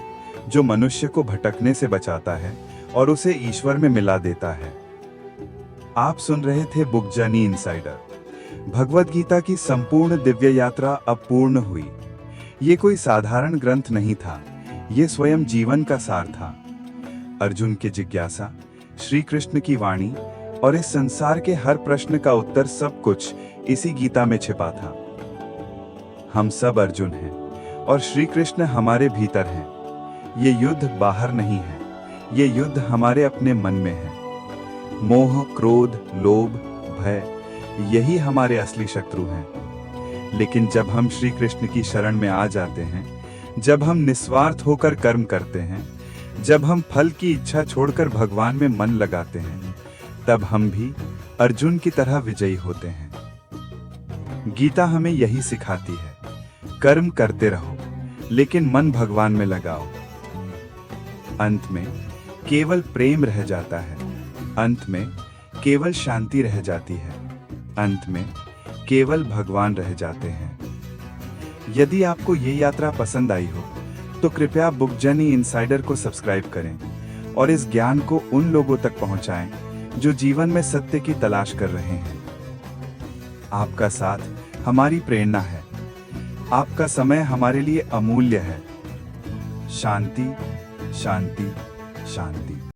जो मनुष्य को भटकने से बचाता है और उसे ईश्वर में मिला देता है। आप सुन रहे थे book journey insider. Bhagavad Gita की संपूर्ण दिव्य यात्रा अब पूर्ण हुई। ये कोई साधारण ग्रंथ नहीं था, ये स्वयं जीवन का सार था। अर्जुन की जिज्ञासा, श्री कृष्ण की वाणी और इस संसार के हर प्रश्न का उत्तर, सब कुछ इसी गीता में छिपा था। हम सब अर्जुन हैं और श्री कृष्ण हमारे भीतर हैं। ये युद्ध बाहर नहीं है, ये युद्ध हमारे अपने मन में है। मोह, क्रोध, लोभ, भय, यही हमारे असली शत्रु हैं। लेकिन जब हम श्री कृष्ण की शरण में आ जाते हैं, जब हम निस्वार्थ होकर कर्म करते हैं, जब हम फल की इच्छा छोड़कर भगवान में मन लगाते हैं, तब हम भी अर्जुन की तरह विजयी होते हैं। गीता हमें यही सिखाती है, कर्म करते रहो, लेकिन मन भगवान में लगाओ। अंत में केवल प्रेम रह जाता है। अंत में केवल शांति रह जाती है। अंत में केवल भगवान रह जाते हैं। यदि आपको ये यात्रा पसंद आई हो तो कृपया बुक जर्नी इनसाइडर को सब्सक्राइब करें और इस ज्ञान को उन लोगों तक पहुंचाएं जो जीवन में सत्य की तलाश कर रहे हैं। आपका साथ हमारी प्रेरणा है। आपका समय हमारे लिए अमूल्य है। शांति, शांति, शांति।